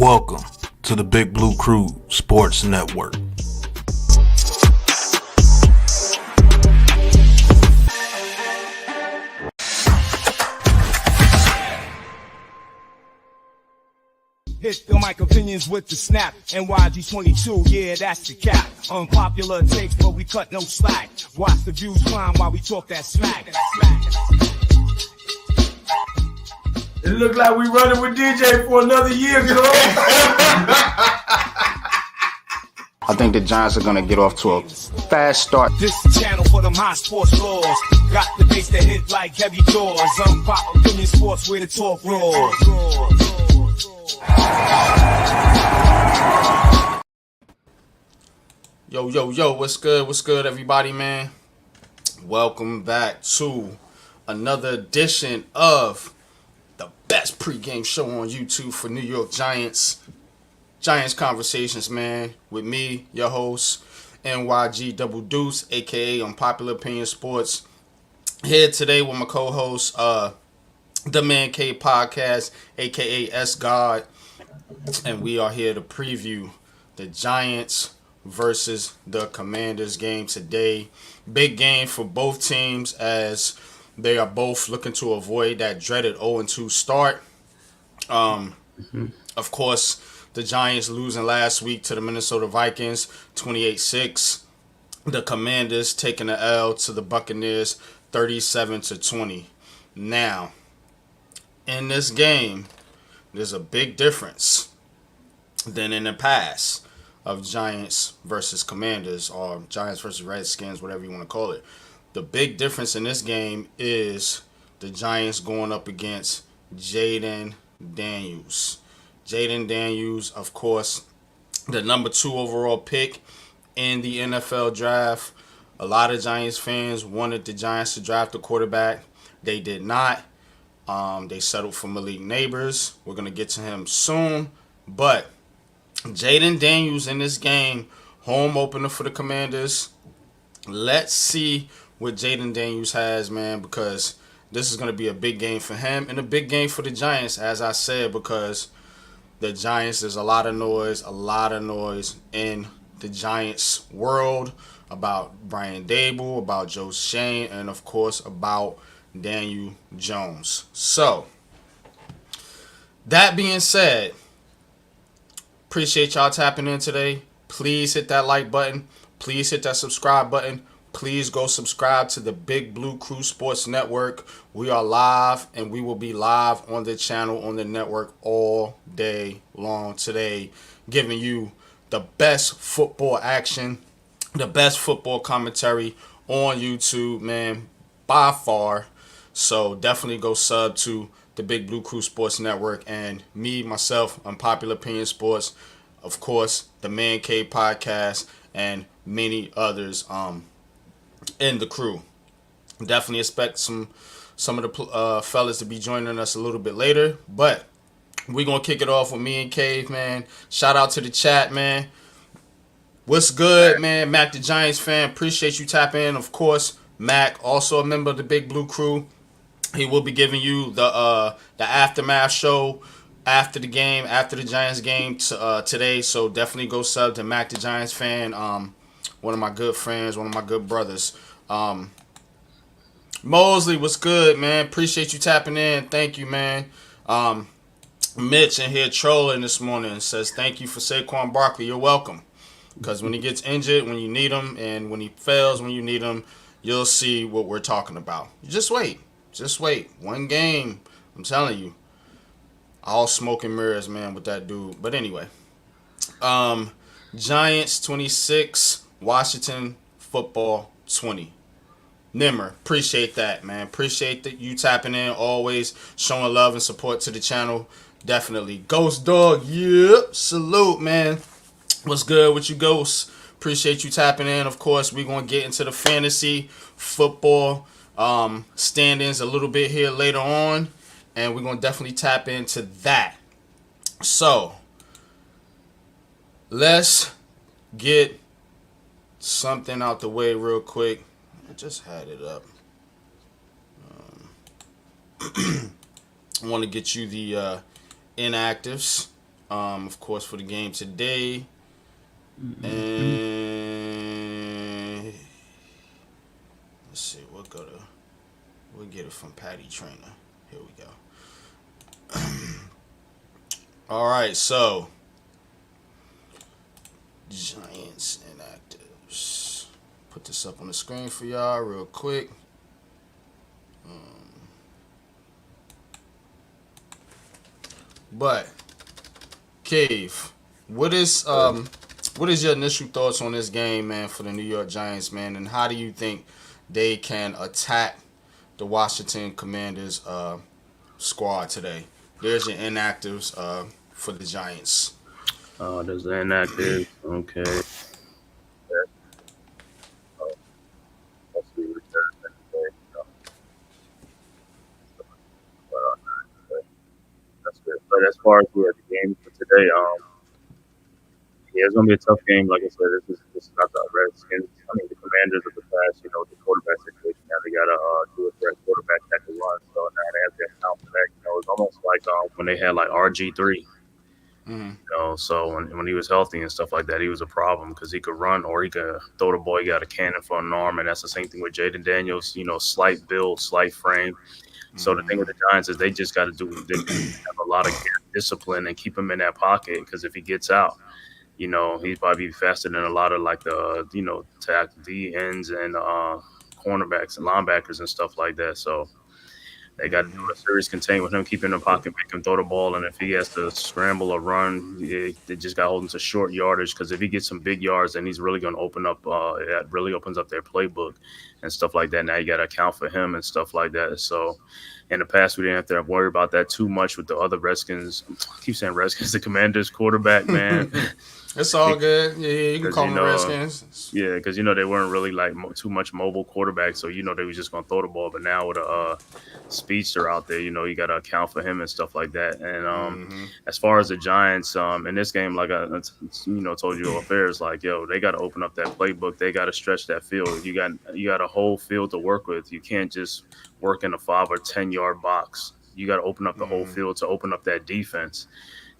Welcome to the Big Blue Crew Sports Network. Hit the mic opinions with the snap. NYG22, yeah, that's the cap. Unpopular takes, but we cut no slack. Watch the views climb while we talk that smack. It look like we running with DJ for another year, girl. I think the Giants are going to get off to a fast start. This channel for them high sports laws. Got the bass that hit like heavy doors. Unpopular opinion sports where the talk roars. Yo, what's good, everybody, man? Welcome back to another edition of the best pregame show on YouTube for New York Giants Conversations, man, with me, your host, NYG Double Deuce, aka Unpopular Opinion Sports. Here today with my co-host, The Man K Podcast, aka S God, and we are here to preview the Giants versus the Commanders game today. Big game for both teams as they are both looking to avoid that dreaded 0-2 start. Of course, the Giants losing last week to the Minnesota Vikings 28-6. The Commanders taking the L to the Buccaneers 37-20. Now, in this game, there's a big difference than in the past of Giants versus Commanders, or Giants versus Redskins, whatever you want to call it. The big difference in this game is the Giants going up against Jayden Daniels. Jayden Daniels, of course, the number 2 overall pick in the NFL draft. A lot of Giants fans wanted the Giants to draft a quarterback. They did not. They settled for Malik Neighbors. We're going to get to him soon. But Jayden Daniels in this game, home opener for the Commanders. Let's see what Jayden Daniels has, man, because this is going to be a big game for him and a big game for the Giants, as I said, because the Giants, there's a lot of noise in the Giants world about Brian Dable, about Joe Shane, and, of course, about Daniel Jones. So, that being said, appreciate y'all tapping in today. Please hit that like button. Please hit that subscribe button. Please go subscribe to the Big Blue Crew Sports Network. We are live, and we will be live on the channel, on the network, all day long today, giving you the best football action, the best football commentary on YouTube, man, by far. So definitely go sub to the Big Blue Crew Sports Network, and me, myself, Unpopular Opinion Sports, of course, the Man K Podcast, and many others in the crew. Definitely expect some of the fellas to be joining us a little bit later, but we're going to kick it off with me and Cave, man. Shout out to the chat, man. What's good, man? Mac the Giants fan, appreciate you tapping in. Of course, Mac, also a member of the Big Blue Crew. He will be giving you the aftermath show after the game, after the Giants game today. So definitely go sub to Mac the Giants fan. One of my good friends, one of my good brothers. Mosley, what's good, man? Appreciate you tapping in. Thank you, man. Mitch in here trolling this morning says thank you for Saquon Barkley. You're welcome. Because when he gets injured, when you need him, and when he fails, when you need him, you'll see what we're talking about. Just wait. Just wait. One game. I'm telling you. All smoke and mirrors, man, with that dude. But anyway. Giants 26, Washington football 20. Nimmer, appreciate that, man. Appreciate that you tapping in, always showing love and support to the channel. Definitely. Ghost Dog, yep. Salute, man. What's good with you, Ghost? Appreciate you tapping in. Of course, we're going to get into the fantasy football standings a little bit here later on, and we're going to definitely tap into that. So, let's get something out the way real quick. I just had it up. I want to get you the inactives of course, for the game today. And let's see, we'll get it from Patty Trainer. Here we go. All right, so Giants inactives. Put this up on the screen for y'all real quick. But Cave, what is your initial thoughts on this game, man, for the New York Giants, man, and how do you think they can attack the Washington Commanders squad today? There's your inactives for the Giants. There's the inactive. Okay. That's good. But as far as we're at the game for today, yeah, it's gonna be a tough game. Like I said, this is not the Redskins. I mean, the Commanders of the past, the quarterback situation. Now they gotta do it for a quarterback that can run. So now they have to account for that. It's almost like when they had like RG3. So when he was healthy and stuff like that, he was a problem because he could run or he could throw the ball. He got a cannon for an arm, and that's the same thing with Jaden Daniels. Slight build, slight frame. So the thing with the Giants is they just got to have a lot of discipline and keep him in that pocket because if he gets out, he'd probably be faster than a lot of like the D ends and cornerbacks and linebackers and stuff like that. So they got to do a serious contain with him, keep him in the pocket, make him throw the ball, and if he has to scramble or run, they just got to hold him to short yardage because if he gets some big yards, then he's really going to open up. It really opens up their playbook and stuff like that. Now you got to account for him and stuff like that. So in the past, we didn't have to worry about that too much with the other Redskins. I keep saying Redskins, the Commanders quarterback, man. It's all good. Yeah, you can call them Redskins. Yeah, because, they weren't really like too much mobile quarterbacks. So, they were just going to throw the ball. But now with a speedster out there, you got to account for him and stuff like that. And as far as the Giants, in this game, like I told you off air, it's like, they got to open up that playbook. They got to stretch that field. You got a whole field to work with. You can't just work in a 5 or 10 yard box. You got to open up the whole field to open up that defense.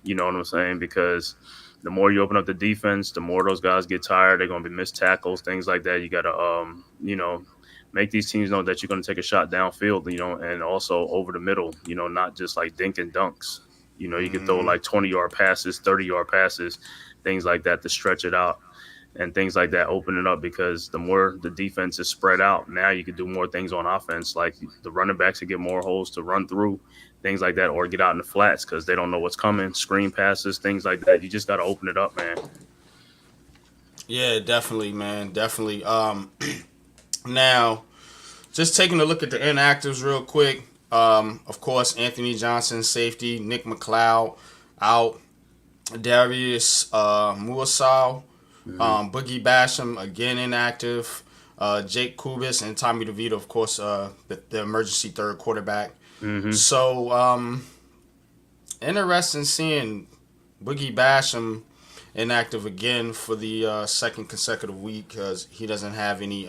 You know what I'm saying? Because the more you open up the defense, the more those guys get tired. They're going to be missed tackles, things like that. You got to, make these teams know that you're going to take a shot downfield, and also over the middle, not just like dink and dunks. You can throw like 20-yard passes, 30-yard passes, things like that to stretch it out and things like that, open it up because the more the defense is spread out, now you can do more things on offense. Like the running backs can get more holes to run through, things like that, or get out in the flats because they don't know what's coming, screen passes, things like that. You just got to open it up, man. Yeah, definitely, man. Definitely. Now, just taking a look at the inactives real quick. Of course, Anthony Johnson, safety. Nick McLeod, out. Darius Muasau. Boogie Basham, again inactive. Jake Kubis and Tommy DeVito, of course, the emergency third quarterback. So, interesting seeing Boogie Basham inactive again for the second consecutive week because he doesn't have any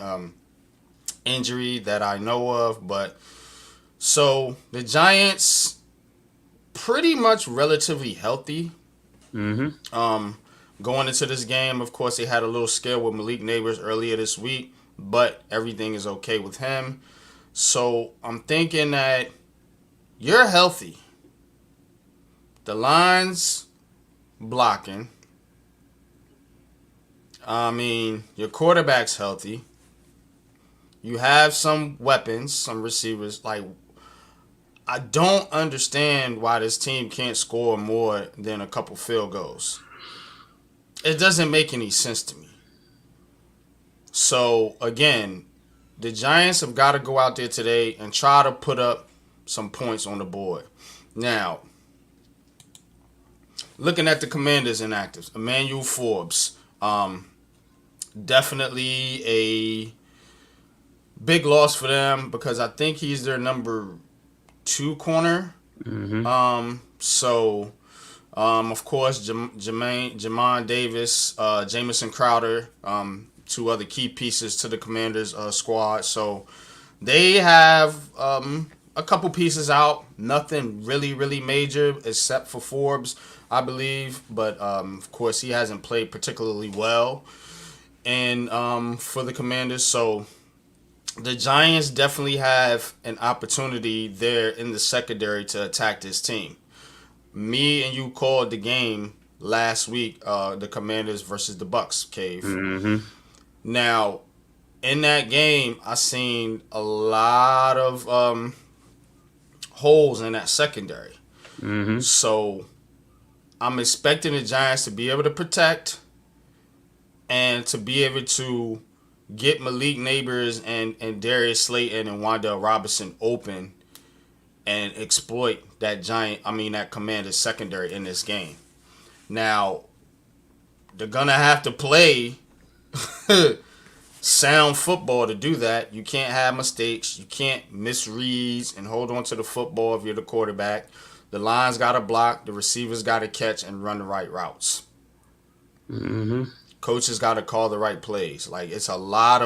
injury that I know of. But so the Giants pretty much relatively healthy. Going into this game, of course, they had a little scare with Malik Neighbors earlier this week, but everything is okay with him. So I'm thinking that you're healthy. The line's blocking. I mean, your quarterback's healthy. You have some weapons, some receivers. Like, I don't understand why this team can't score more than a couple field goals. It doesn't make any sense to me. So, again, the Giants have got to go out there today and try to put up some points on the board. Now, looking at the Commanders inactives, Emmanuel Forbes, definitely a big loss for them because I think he's their number 2 corner. Of course, Jamon Davis, Jamison Crowder, 2 other key pieces to the Commanders squad. So they have a couple pieces out. Nothing really major except for Forbes, I believe. But of course, he hasn't played particularly well, and for the Commanders, so the Giants definitely have an opportunity there in the secondary to attack this team. Me and you called the game last week, the Commanders versus the Bucks, Cave. Mm-hmm. Now, in that game, I seen a lot of holes in that secondary. Mm-hmm. So I'm expecting the Giants to be able to protect and to be able to get Malik Neighbors and Darius Slayton and Wan'Dale Robinson open and exploit that Commanders secondary in this game. Now, they're going to have to play sound football to do that. You can't have mistakes. You can't miss reads and hold on to the football if you're the quarterback. The line's got to block. The receivers got to catch and run the right routes. Mm-hmm. Coaches got to call the right plays. Like, it's a lot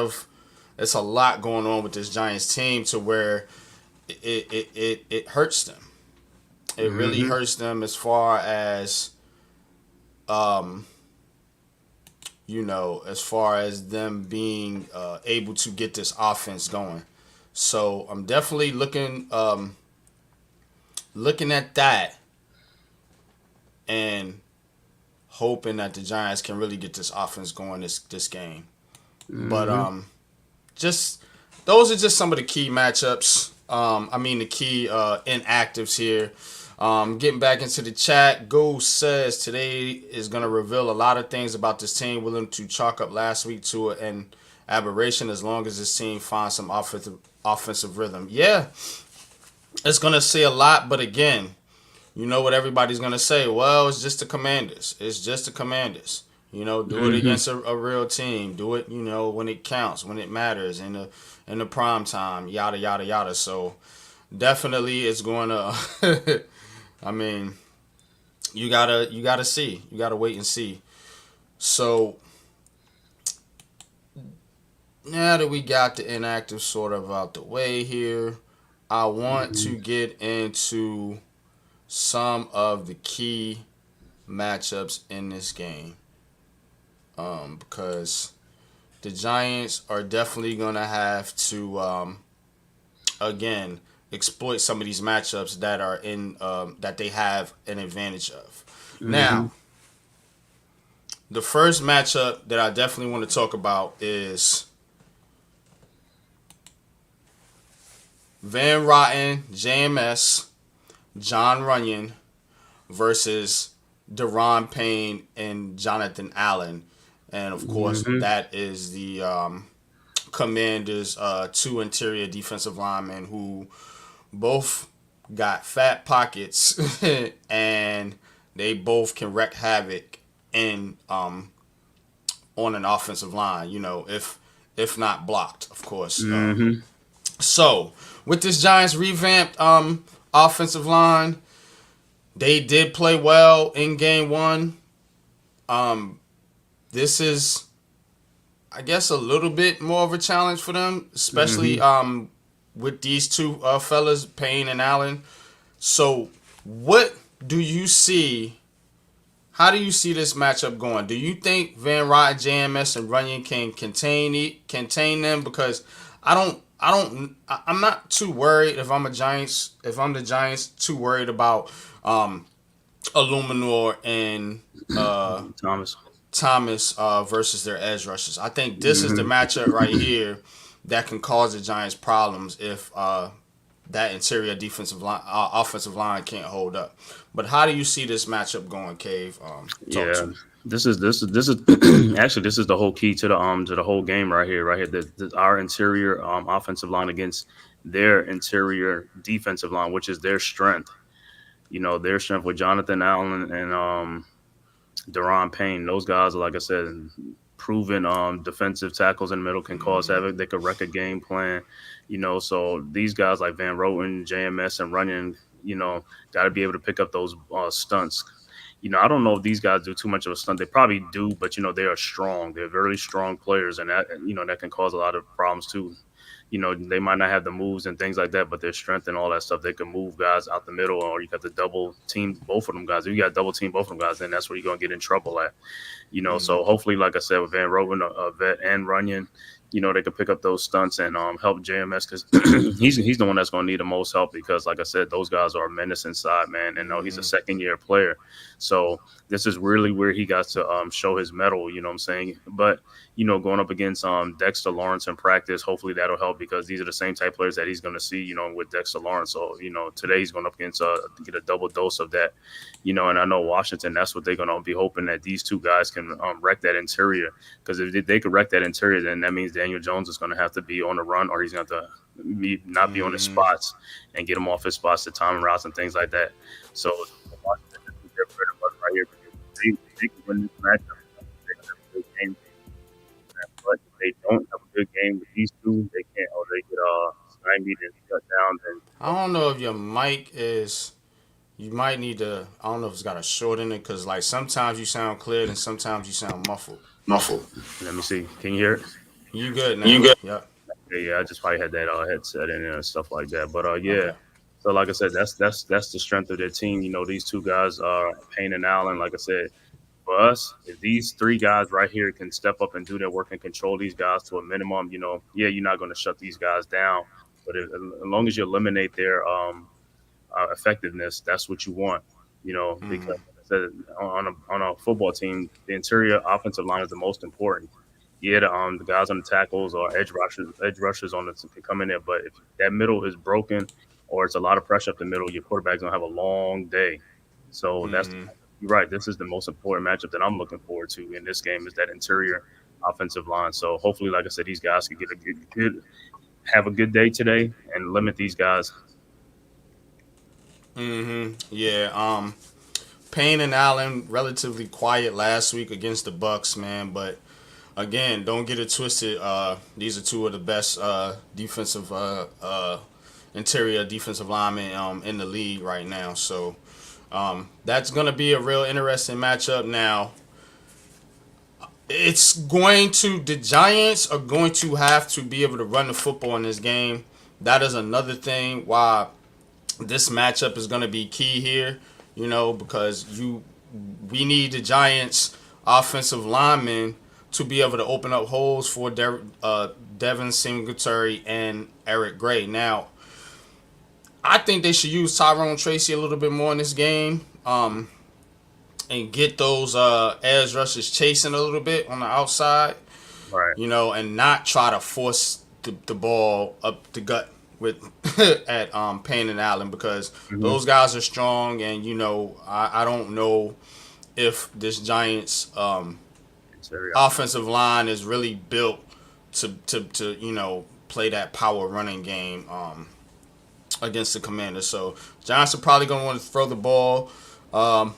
going on with this Giants team to where it hurts them. It really hurts them as far as as far as them being able to get this offense going. So I'm definitely looking at that and hoping that the Giants can really get this offense going this game. But just those are just some of the key matchups. The key inactives here. Getting back into the chat, Goose says today is going to reveal a lot of things about this team, willing to chalk up last week to an aberration as long as this team finds some offensive rhythm. Yeah, it's going to say a lot, but again, you know what everybody's going to say. Well, it's just the Commanders. It's just the Commanders. Do it against a real team. Do it, when it counts, when it matters, in the prime time, yada, yada, yada. So definitely it's going to... you gotta see. You gotta wait and see. So now that we got the inactive sort of out the way here, I want to get into some of the key matchups in this game. Because the Giants are definitely gonna have to again exploit some of these matchups that are in that they have an advantage of. Now, the first matchup that I definitely want to talk about is Van Rotten, JMS, John Runyon versus Deron Payne and Jonathan Allen. And of course, that is the Commanders' two interior defensive linemen who both got fat pockets and they both can wreak havoc in on an offensive line, if not blocked, of course. So with this Giants revamped offensive line, they did play well in game one. This is, I guess, a little bit more of a challenge for them, especially with these two fellas, Payne and Allen. So what do you see? How do you see this matchup going? Do you think Van Rotten, JMS, and Runyon can contain them? Because I'm not too worried if I'm the Giants, too worried about Illuminor and Thomas versus their edge rushers. I think this is the matchup right here that can cause the Giants problems if that interior offensive line can't hold up. But how do you see this matchup going, Cave? This is actually this is the whole key to the whole game right here. Our interior offensive line against their interior defensive line, which is their strength. Their strength with Jonathan Allen and Deron Payne. Those guys are, like I said, proven defensive tackles in the middle, can cause havoc. They could wreck a game plan. So these guys like Van Roten, JMS, and Runyon, got to be able to pick up those stunts. I don't know if these guys do too much of a stunt. They probably do, but they are strong. They're very strong players, and that that can cause a lot of problems too. they might not have the moves and things like that, but their strength and all that stuff, they can move guys out the middle, or you got to double team both of them guys. If you got double team both of them guys, then that's where you're going to get in trouble at. So hopefully, like I said, with Van Roten, Vet, and Runyon, they could pick up those stunts and help JMS, because he's the one that's going to need the most help, because, like I said, those guys are a menace inside, man. And he's a second-year player. So this is really where he got to show his mettle, you know what I'm saying? But, going up against Dexter Lawrence in practice, hopefully that'll help, because these are the same type players that he's going to see, with Dexter Lawrence. So, today he's going up against get a double dose of that, and I know Washington, that's what they're going to be hoping, that these two guys can wreck that interior, because if they could wreck that interior, then that means Daniel Jones is going to have to be on the run, or he's going to have to not be on his spots and get him off his spots to timing routes and things like that. So Washington is their bread and butter right here, because they can win this matchup. They can have a good game. But if they don't have a good game with these two, they can't, or they get stymied and shut down. Then I don't know if your mic is. You might need to. I don't know if it's got a short in it, because like sometimes you sound clear and sometimes you sound muffled. Let me see. Can you hear it? You good now? You good? Yep. Yeah. I just probably had that headset in there and stuff like that. But yeah. Okay. So like I said, that's the strength of their team. These two guys are Payne and Allen. Like I said, for us, if these three guys right here can step up and do their work and control these guys to a minimum, you're not going to shut these guys down. But as long as you eliminate their effectiveness, that's what you want. Because like I said, on a football team, the interior offensive line is the most important. Yeah, the guys on the tackles or edge rushers on the can come in there, but if that middle is broken or it's a lot of pressure up the middle, your quarterback's gonna have a long day. So you're right. This is the most important matchup that I'm looking forward to in this game, is that interior offensive line. So hopefully, like I said, these guys can have a good day today and limit these guys. Yeah. Payne and Allen relatively quiet last week against the Bucks, man. But again, don't get it twisted. These are two of the best defensive interior defensive linemen in the league right now. So that's gonna be a real interesting matchup. Now, the Giants are going to have to be able to run the football in this game. That is another thing why this matchup is going to be key here, because we need the Giants offensive linemen to be able to open up holes for Devin Singletary and Eric Gray. Now, I think they should use Tyrone Tracy a little bit more in this game, and get those edge rushers chasing a little bit on the outside, right? And not try to force the ball up the gut with at Payne and Allen, because those guys are strong, and I don't know if this Giants offensive line is really built to play that power running game against the Commanders. So Giants are probably going to want to throw the ball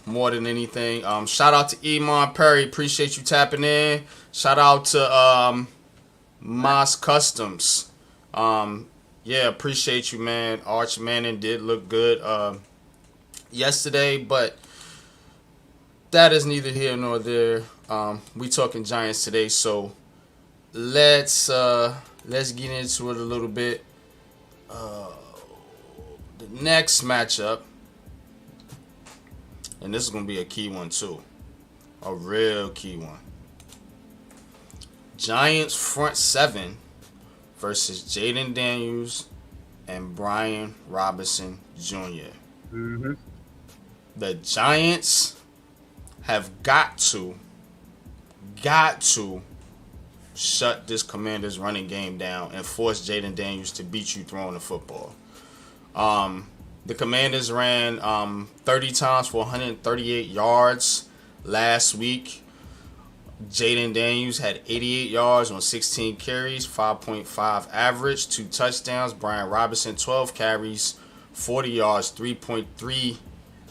more than anything. Shout out to Iman Perry, appreciate you tapping in. Shout out to Moss Customs. Yeah, appreciate you, man. Arch Manning did look good yesterday, but that is neither here nor there. We talking Giants today, so let's get into it a little bit. The next matchup, and this is going to be a key one too, a real key one. Giants front seven versus Jaden Daniels and Brian Robinson Jr. The Giants have got to shut this Commanders running game down and force Jaden Daniels to beat you throwing the football. The Commanders ran 30 times for 138 yards last week. Jaden Daniels had 88 yards on 16 carries, 5.5 average, 2 touchdowns. Brian Robinson, 12 carries, 40 yards, 3.3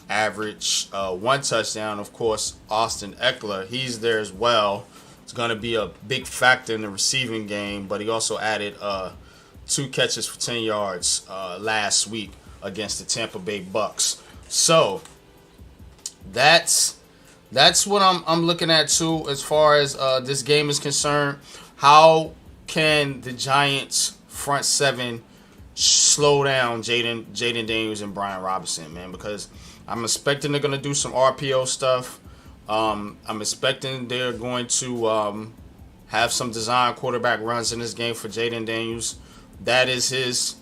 average, 1 touchdown. Of course, Austin Eckler, he's there as well. It's going to be a big factor in the receiving game, but he also added 2 catches for 10 yards last week against the Tampa Bay Bucks. So that's what I'm looking at too as far as this game is concerned. How can the Giants front seven slow down Jaden Daniels and Brian Robinson, man, because I'm expecting they're going to do some RPO stuff. I'm expecting they're going to have some design quarterback runs in this game for Jaden Daniels. That is his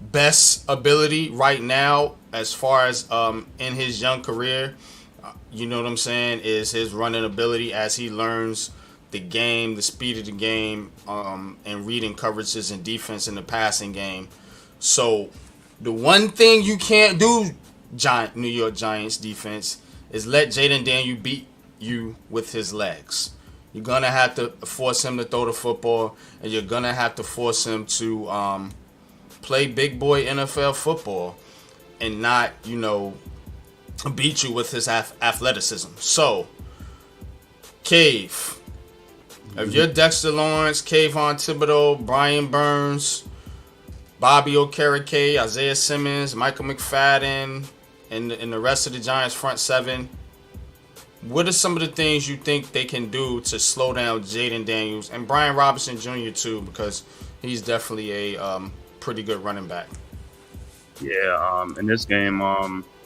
best ability right now as far as in his young career. You know what I'm saying, is his running ability as he learns the game, the speed of the game, and reading coverages and defense in the passing game. So the one thing you can't do, New York Giants defense, is let Jaden Daniels beat you with his legs. You're going to have to force him to throw the football, and you're going to have to force him to play big boy NFL football and not, beat you with his athleticism. So, Cave, if you're Dexter Lawrence, Kayvon Thibodeau, Brian Burns, Bobby Okereke, Isaiah Simmons, Michael McFadden, and the rest of the Giants front seven, what are some of the things you think they can do to slow down Jaden Daniels and Brian Robinson Jr. too, because he's definitely a pretty good running back? Yeah, in this game,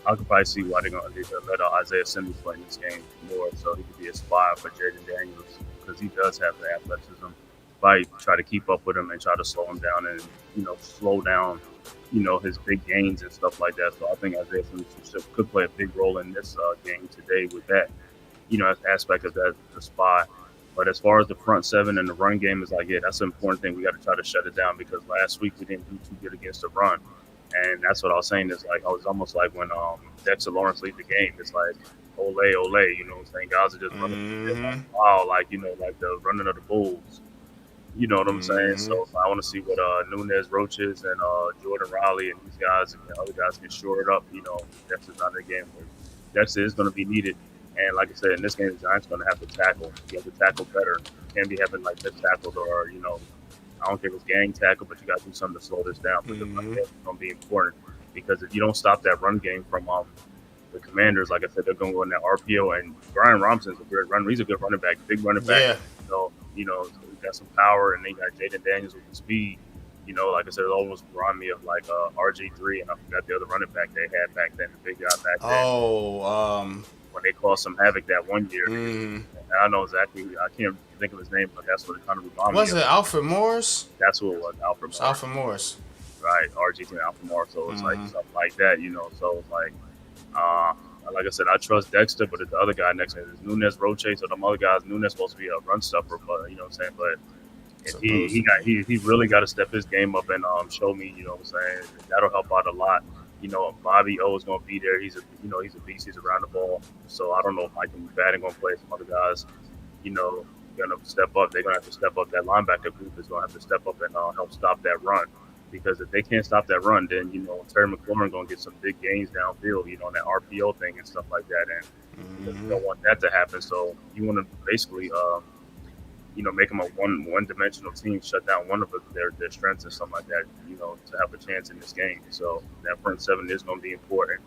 I could probably see why they're going to let Isaiah Simmons play in this game more, so he could be a spy for Jaden Daniels, because he does have the athleticism. Probably try to keep up with him and try to slow him down and, slow down, his big gains and stuff like that. So I think Isaiah Simmons could play a big role in this game today with that, aspect of that, the spy. But as far as the front seven and the run game is like, yeah, that's an important thing. We got to try to shut it down, because last week we didn't do too good against the run. And that's what I was saying, is like, I was almost like when Dexter Lawrence lead the game, it's like, ole, saying guys are just running, like, wow, like, like the running of the Bulls. You know what I'm saying? So I want to see what Nunez Roaches and Jordan Riley and these guys and other guys can shore it up. Dexter's not in the game, but Dexter is going to be needed. And like I said, in this game, the Giants are going to have to tackle. You have to tackle better. You can't be having like missed tackles or, I don't care if it's gang tackle, but you got to do something to slow this down. Because it's going to be important. Because if you don't stop that run game from the Commanders, like I said, they're going to go in that RPO. And Brian Robinson's a good runner. He's a good running back, big running back. Yeah. So he's got some power, and then you got Jaden Daniels with the speed. Like I said, it almost reminded me of like RG3, and I forgot the other running back they had back then, the big guy back then. When they caused some havoc that one year. And I know exactly, I can't think of his name, but that's what it kind of reminded me of. Was it Alfred Morris? That's who it was, Alfred Morris. Alfred Morris. Right, RG3 and Alfred Morris. So it's like something like that, So it's like I said, I trust Dexter, but the other guy next to him is Nunez Roche. So them other guys, Nunez supposed to be a run stuffer, but you know what I'm saying? But he really got to step his game up and show me, you know what I'm saying? That'll help out a lot. Bobby O is going to be there. He's a beast. He's around the ball. So I don't know if Michael McFadden going to play. Some other guys, going to step up. They're going to have to step up. That linebacker group is going to have to step up and help stop that run. Because if they can't stop that run, then, Terry McLaurin going to get some big gains downfield, on that RPO thing and stuff like that. And you don't want that to happen. So you want to basically, make them a one-dimensional team, shut down one of their strengths and something like that, to have a chance in this game. So that front seven is going to be important.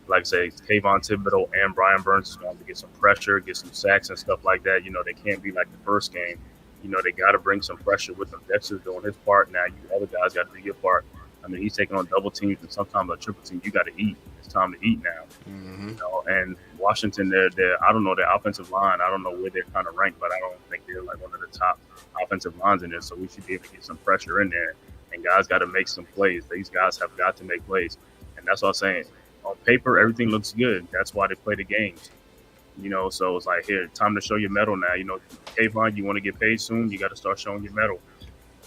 Like I say, Kayvon Thibodeau and Brian Burns is going to get some pressure, get some sacks and stuff like that. They can't be like the first game. They got to bring some pressure with them. Dexter's doing his part. Now, you other guys got to do your part. I mean, he's taking on double teams and sometimes a triple team. You got to eat. It's time to eat now. And Washington, they're I don't know, their offensive line, I don't know where they're kind of ranked, but I don't think they're like one of the top offensive lines in there. So we should be able to get some pressure in there. And guys got to make some plays. These guys have got to make plays. And that's what I'm saying. On paper, everything looks good. That's why they play the games. So it's like, here, time to show your mettle now. Kayvon, you want to get paid soon, you got to start showing your mettle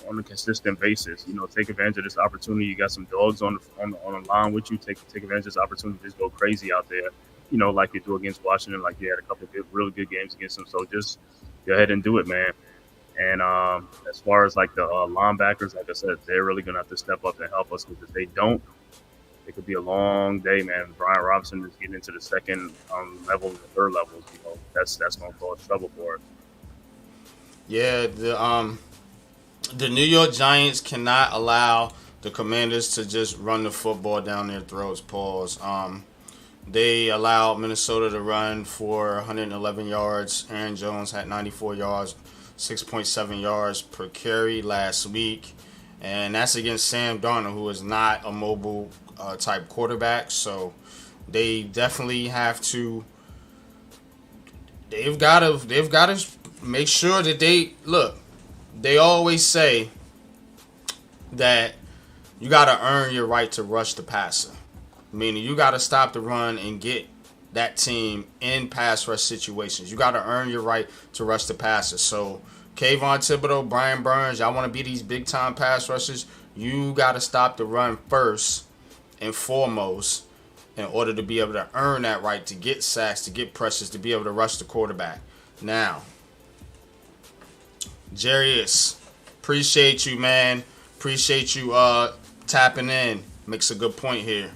on a consistent basis. Take advantage of this opportunity. You got some dogs on the line with you. Take advantage of this opportunity to just go crazy out there, like you do against Washington, like you had a couple of really good games against them. So just go ahead and do it, man. And as far as like the linebackers, like I said, they're really going to have to step up and help us, because if they don't, it could be a long day, man. Brian Robinson is getting into the second level and the third levels. That's going to cause trouble for us. Yeah, the New York Giants cannot allow the Commanders to just run the football down their throats. Pause. They allowed Minnesota to run for 111 yards. Aaron Jones had 94 yards. 6.7 yards per carry last week. And that's against Sam Darnold, who is not a mobile type quarterback. So they definitely have to. They've got to make sure that they look. They always say that you got to earn your right to rush the passer, meaning you got to stop the run and get that team in pass rush situations. You got to earn your right to rush the passer. So Kayvon Thibodeau, Brian Burns, y'all want to be these big time pass rushers. You got to stop the run first and foremost in order to be able to earn that right to get sacks, to get pressures, to be able to rush the quarterback. Now, Jarius, appreciate you, man. Appreciate you tapping in. Makes a good point here.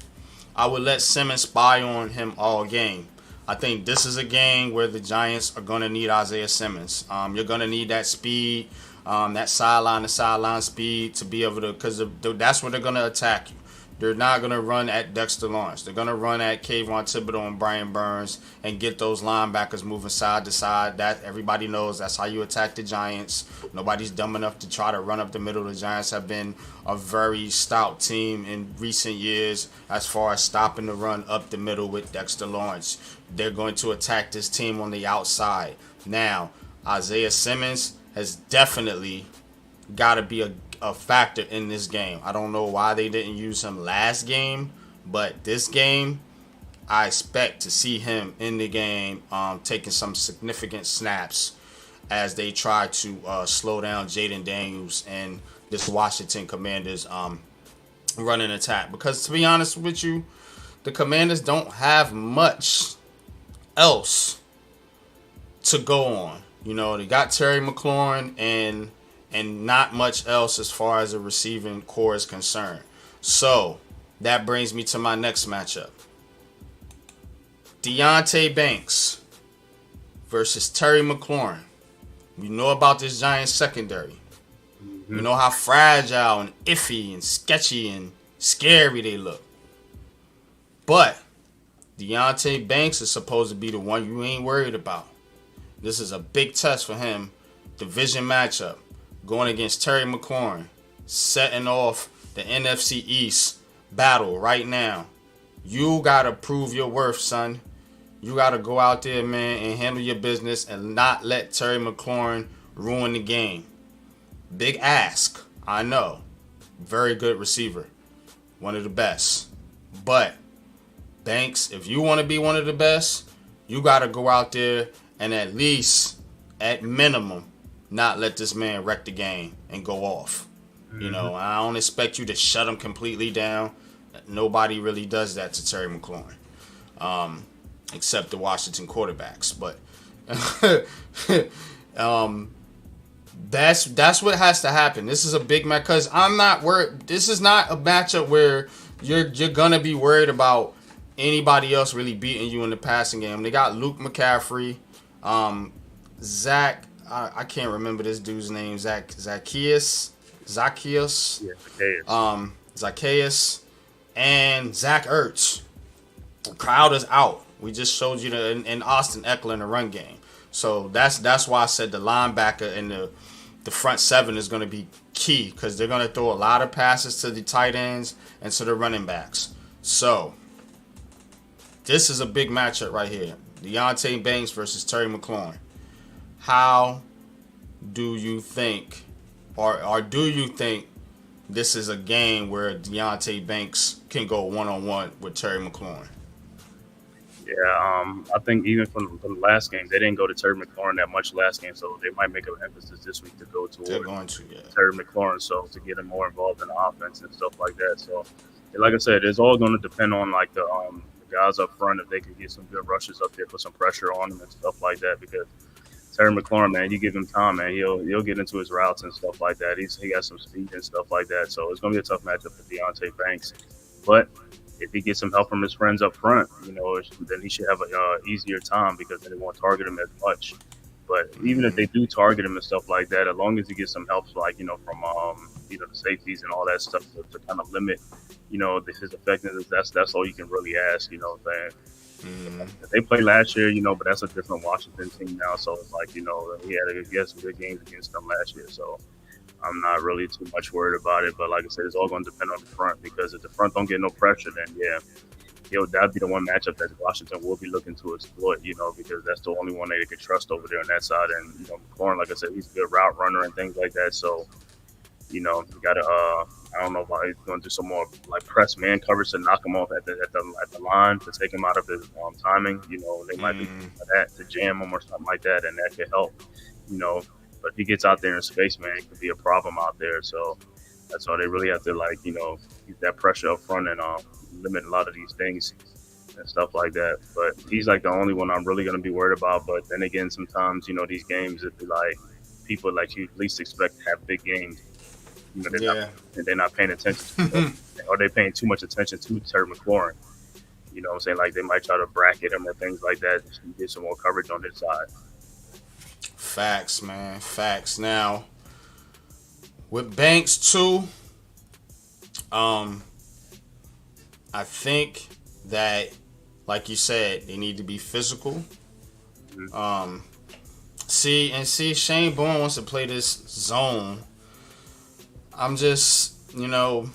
I would let Simmons spy on him all game. I think this is a game where the Giants are going to need Isaiah Simmons. You're going to need that speed, that sideline to sideline speed to be able to, because that's where they're going to attack you. They're not going to run at Dexter Lawrence. They're going to run at Kayvon Thibodeau and Brian Burns and get those linebackers moving side to side. That everybody knows that's how you attack the Giants. Nobody's dumb enough to try to run up the middle. The Giants have been a very stout team in recent years as far as stopping the run up the middle with Dexter Lawrence. They're going to attack this team on the outside. Now, Isaiah Simmons has definitely got to be a factor in this game. I don't know why they didn't use him last game, but this game, I expect to see him in the game taking some significant snaps as they try to slow down Jaden Daniels and this Washington Commanders running attack. Because to be honest with you, the Commanders don't have much else to go on. You know, they got Terry McLaurin and not much else as far as the receiving core is concerned. So that brings me to my next matchup. Deonte Banks versus Terry McLaurin. We know about this Giants secondary. We know how fragile and iffy and sketchy and scary they look. But Deonte Banks is supposed to be the one you ain't worried about. This is a big test for him. Division matchup. Going against Terry McLaurin, setting off the NFC East battle right now. You got to prove your worth, son. You got to go out there, man, and handle your business and not let Terry McLaurin ruin the game. Big ask, I know. Very good receiver. One of the best. But, Banks, if you want to be one of the best, you got to go out there and at least, at minimum, not let this man wreck the game and go off. You know, I don't expect you to shut him completely down. Nobody really does that to Terry McLaurin, except the Washington quarterbacks. But that's what has to happen. This is a big match because I'm not worried. This is not a matchup where you're gonna be worried about anybody else really beating you in the passing game. They got Luke McCaffrey, Zach. I can't remember this dude's name. Zacchaeus. Yeah, Zacchaeus. And Zach Ertz. Crowder's out. We just showed you and Austin Eckler in the run game. So that's why I said the linebacker and the front seven is going to be key because they're going to throw a lot of passes to the tight ends and to the running backs. So this is a big matchup right here. Deonte Banks versus Terry McLaurin. How do you think, or do you think this is a game where Deonte Banks can go one-on-one with Terry McLaurin? Yeah, I think even from the last game, they didn't go to Terry McLaurin that much last game, so they might make an emphasis this week to go toward Terry McLaurin, so to get him more involved in the offense and stuff like that. So, like I said, it's all going to depend on like the guys up front if they can get some good rushes up there, put some pressure on them and stuff like that. Because Terry McLaurin, man, you give him time, man, he'll get into his routes and stuff like that. He got some speed and stuff like that. So it's going to be a tough matchup for Deonte Banks. But if he gets some help from his friends up front, then he should have an easier time because then they won't target him as much. But even if they do target him and stuff like that, as long as he gets some help, like, from, the safeties and all that stuff to kind of limit his effectiveness. That's all you can really ask. You know what I'm saying? They played last year, but that's a different Washington team now. So it's like, he had some good games against them last year. So I'm not really too much worried about it. But like I said, it's all going to depend on the front, because if the front don't get no pressure, then yeah, that'd be the one matchup that Washington will be looking to exploit, because that's the only one that they can trust over there on that side. And, McLaurin, like I said, he's a good route runner and things like that. So, you got to, I don't know if he's going to do some more like press man coverage to knock him off at the line, to take him out of his timing. They might be doing that to jam him or something like that, and that could help, But if he gets out there in space, man, it could be a problem out there. So that's why they really have to, like, keep that pressure up front and limit a lot of these things and stuff like that. But he's like the only one I'm really going to be worried about. But then again, sometimes, these games, it'd be like people like you at least expect to have big games. They're not paying attention to or they're paying too much attention to Terry McLaurin. You know what I'm saying? Like, they might try to bracket him or things like that to get some more coverage on his side. Facts, man. Facts. Now, with Banks, too, I think that, like you said, they need to be physical. See, Shane Bourne wants to play this zone. I'm just, you're gonna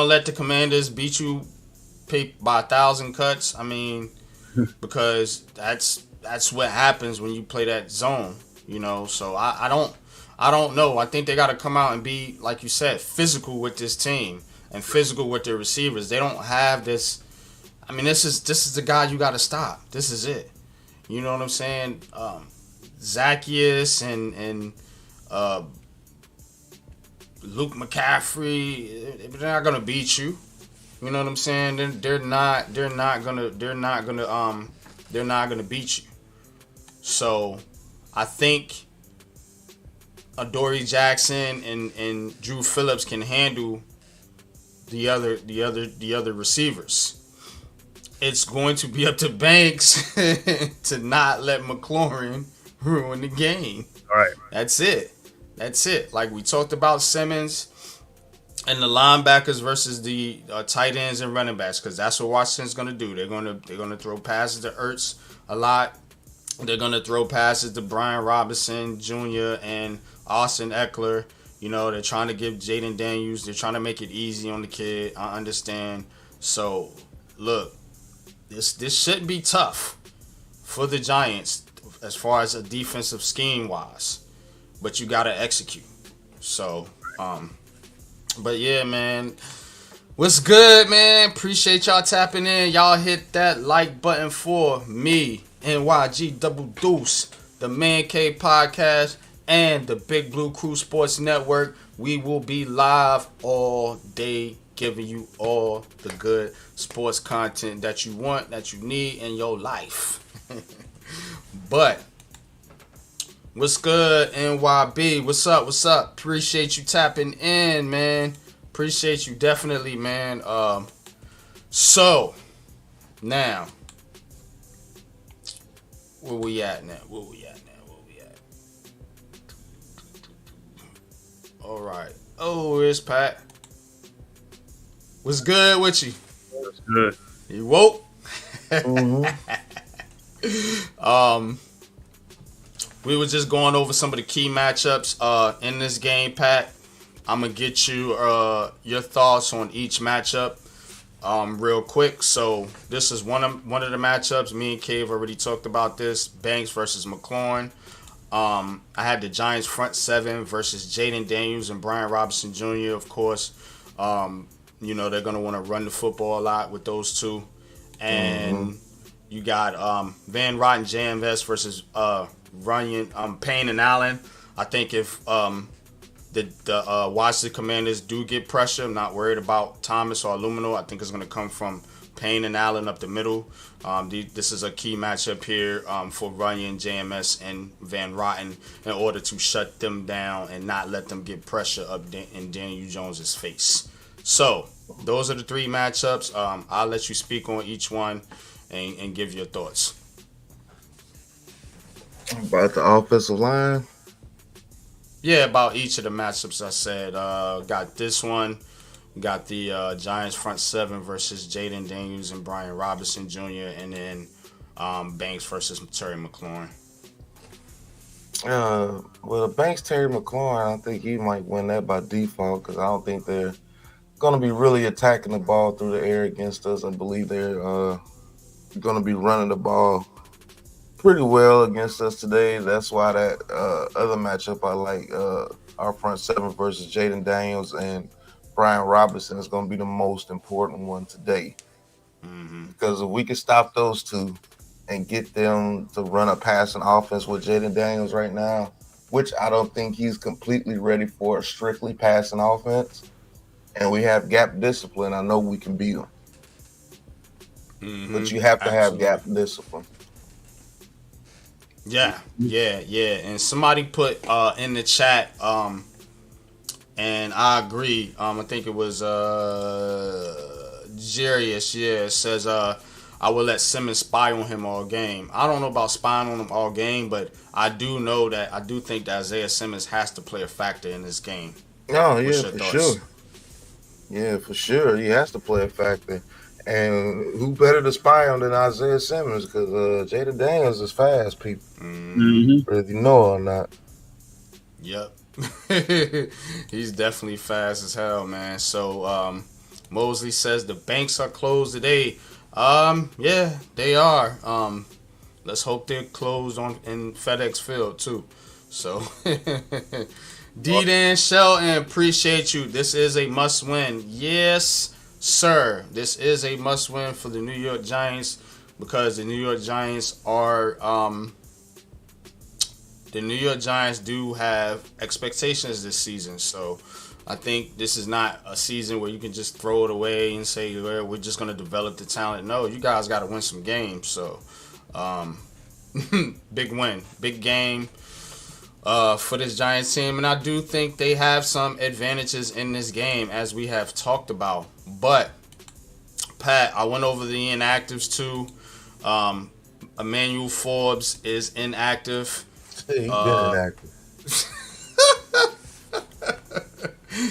let the Commanders beat you by 1,000 cuts. I mean, because that's what happens when you play that zone. So I don't know. I think they got to come out and be, like you said, physical with this team and physical with their receivers. They don't have this. I mean, this is the guy you got to stop. This is it. You know what I'm saying? Zacchaeus and Luke McCaffrey, they're not gonna beat you. You know what I'm saying? They're not gonna beat you. So I think Adoree Jackson and Drew Phillips can handle the other receivers. It's going to be up to Banks to not let McLaurin ruin the game. All right. That's it. Like we talked about Simmons and the linebackers versus the tight ends and running backs, because that's what Washington's gonna do. They're gonna throw passes to Ertz a lot. They're gonna throw passes to Brian Robinson Jr. and Austin Eckler. They're trying to give Jaden Daniels. They're trying to make it easy on the kid. I understand. So look, this shouldn't be tough for the Giants as far as a defensive scheme wise. But you gotta execute. So, but yeah, man. What's good, man? Appreciate y'all tapping in. Y'all hit that like button for me, NYG Double Deuce, the Man Cave Podcast, and the Big Blue Crew Sports Network. We will be live all day, giving you all the good sports content that you want, that you need in your life. But what's good, NYB? What's up? Appreciate you tapping in, man. Appreciate you definitely, man. So now, where we at now? All right. Oh, here's Pat. What's good with you? What's good? You woke? We were just going over some of the key matchups in this game, Pat. I'm gonna get you your thoughts on each matchup real quick. So this is one of the matchups. Me and Cave already talked about this. Banks versus McLaurin. I had the Giants front seven versus Jaden Daniels and Brian Robinson Jr. Of course, they're gonna want to run the football a lot with those two, and you got Van Rotten JMS versus Payne and Allen. I think if the Washington Commanders do get pressure, I'm not worried about Thomas or Illumino. I think it's going to come from Payne and Allen up the middle. This is a key matchup here for Runyon, JMS, and Van Rotten in order to shut them down and not let them get pressure up in Daniel Jones's face. So those are the three matchups. I'll let you speak on each one and give your thoughts. About the offensive line? Yeah, about each of the matchups I said. Got this one. We got the Giants front seven versus Jaden Daniels and Brian Robinson Jr. and then Banks versus Terry McLaurin. Well, Banks Terry McLaurin, I think he might win that by default because I don't think they're going to be really attacking the ball through the air against us. I believe they're going to be running the ball pretty well against us today. That's why that other matchup I like, our front seven versus Jaden Daniels and Brian Robinson, is going to be the most important one today. Because if we can stop those two and get them to run a passing offense with Jaden Daniels right now, which I don't think he's completely ready for a strictly passing offense, and we have gap discipline, I know we can beat them. But you have to have gap discipline. Yeah. And somebody put in the chat, and I agree. I think it was Jarius. Yeah, it says I will let Simmons spy on him all game. I don't know about spying on him all game, but I do think that Isaiah Simmons has to play a factor in this game. Oh, yeah, for sure. Yeah, for sure. He has to play a factor. And who better to spy on than Isaiah Simmons? Because Jaden Daniels is fast, people. Whether you know or not. Yep. He's definitely fast as hell, man. So Mosley says the banks are closed today. Yeah, they are. Let's hope they're closed in FedEx Field too. So D-Dan Shelton, appreciate you. This is a must-win. Yes, sir. This is a must-win for the New York Giants because the New York Giants are the New York Giants do have expectations this season. So I think this is not a season where you can just throw it away and say, well, we're just going to develop the talent. No, you guys got to win some games. So big win, big game for this Giants team. And I do think they have some advantages in this game, as we have talked about. But, Pat, I went over the inactives too. Emmanuel Forbes is inactive. He's been inactive.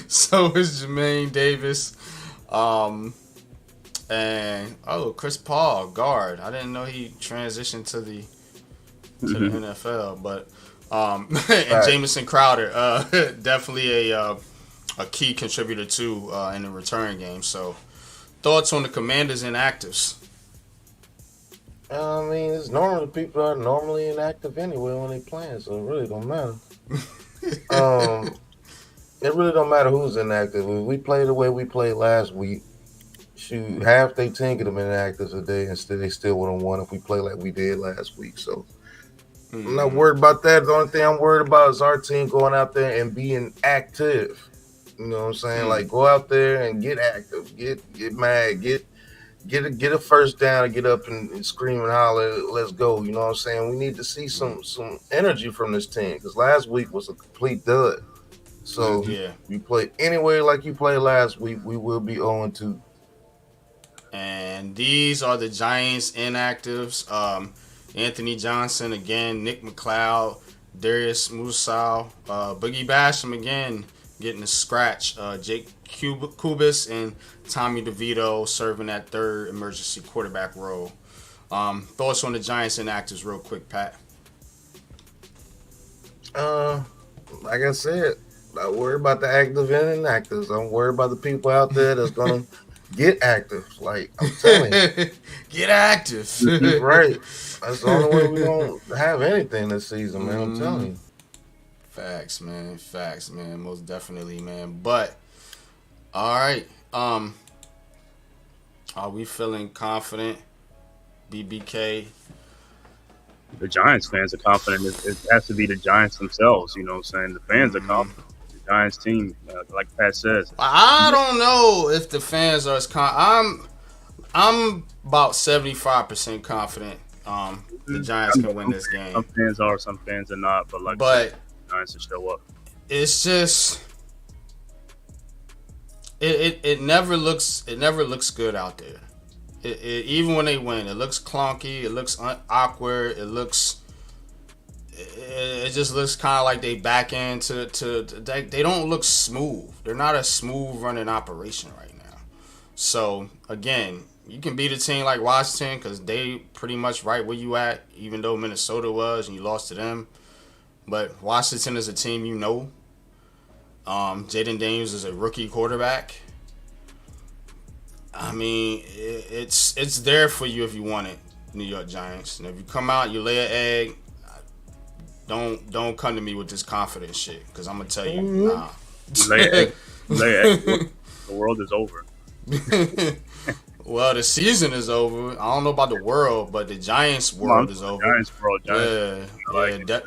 So is Jermaine Davis. And Chris Paul, guard. I didn't know he transitioned to the NFL, but and Jamison Crowder, definitely a key contributor too in the return game. So, thoughts on the Commanders inactives? I mean, it's normal. People are normally inactive anyway when they playing, so it really don't matter. It really don't matter who's inactive. If we play the way we played last week, shoot, half they team could have been inactive today, and they still would have won if we play like we did last week. So I'm not worried about that. The only thing I'm worried about is our team going out there and being active. You know what I'm saying? Like, go out there and get active, get mad, get a first down and get up and scream and holler, let's go. You know what I'm saying? We need to see some energy from this team because last week was a complete dud. So you play anyway like you played last week, we will be 0-2. And these are the Giants inactives. Anthony Johnson again, Nick McLeod, Darius Musa, Boogie Basham again getting a scratch. Jake Kubis and Tommy DeVito serving that third emergency quarterback role. Thoughts on the Giants inactives real quick, Pat? Like I said, not worried about the active and inactives. I'm worried about the people out there that's gonna get active. Like I'm telling you, get active. Right. That's the only way we're gonna have anything this season, man. I'm telling you. Facts, man. Most definitely, man. But all right. Are we feeling confident? BBK. The Giants fans are confident. It has to be the Giants themselves. You know what I'm saying? The fans are confident. The Giants team, like Pat says. I don't know if the fans are as confident. I'm about 75% confident the Giants can win this game. Some fans are, some fans are not. But the Giants will show up. It's just it never looks good out there. Even when they win, it looks clunky. It looks awkward. It looks it just looks kind of like they back into they don't look smooth. They're not a smooth running operation right now. So again, you can beat a team like Washington because they pretty much right where you at, even though Minnesota was and you lost to them. But Washington is a team you know. Jaden Daniels is a rookie quarterback. I mean, it's there for you if you want it, New York Giants. And if you come out, you lay an egg. Don't come to me with this confidence shit, because I'm gonna tell you, nah. Lay egg. The world is over. Well, the season is over. I don't know about the world, but the Giants' world is over. Giants world, Giants.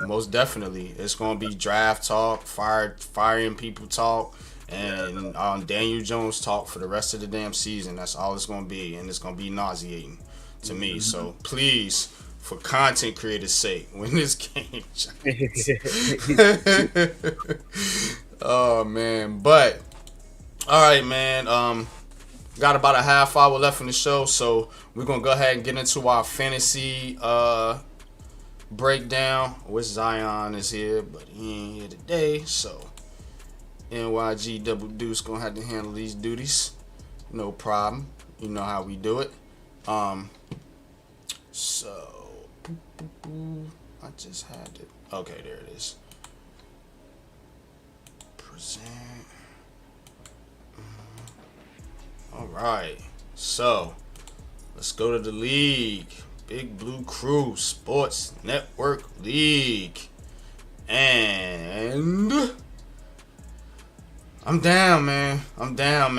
Most definitely. It's gonna be draft talk, firing people talk, and Daniel Jones talk for the rest of the damn season. That's all it's gonna be, and it's gonna be nauseating to me. So please, for content creators' sake, win this game, Giants. Oh man, but all right, man. Got about a half hour left in the show, so we're gonna go ahead and get into our fantasy breakdown. Which Zion is here, but he ain't here today, so NYG Double Deuce gonna have to handle these duties. No problem. You know how we do it. So I just had it. Okay, there it is. Present. All right, so let's go to the league. Big Blue Crew Sports Network League. And I'm down, man. I'm down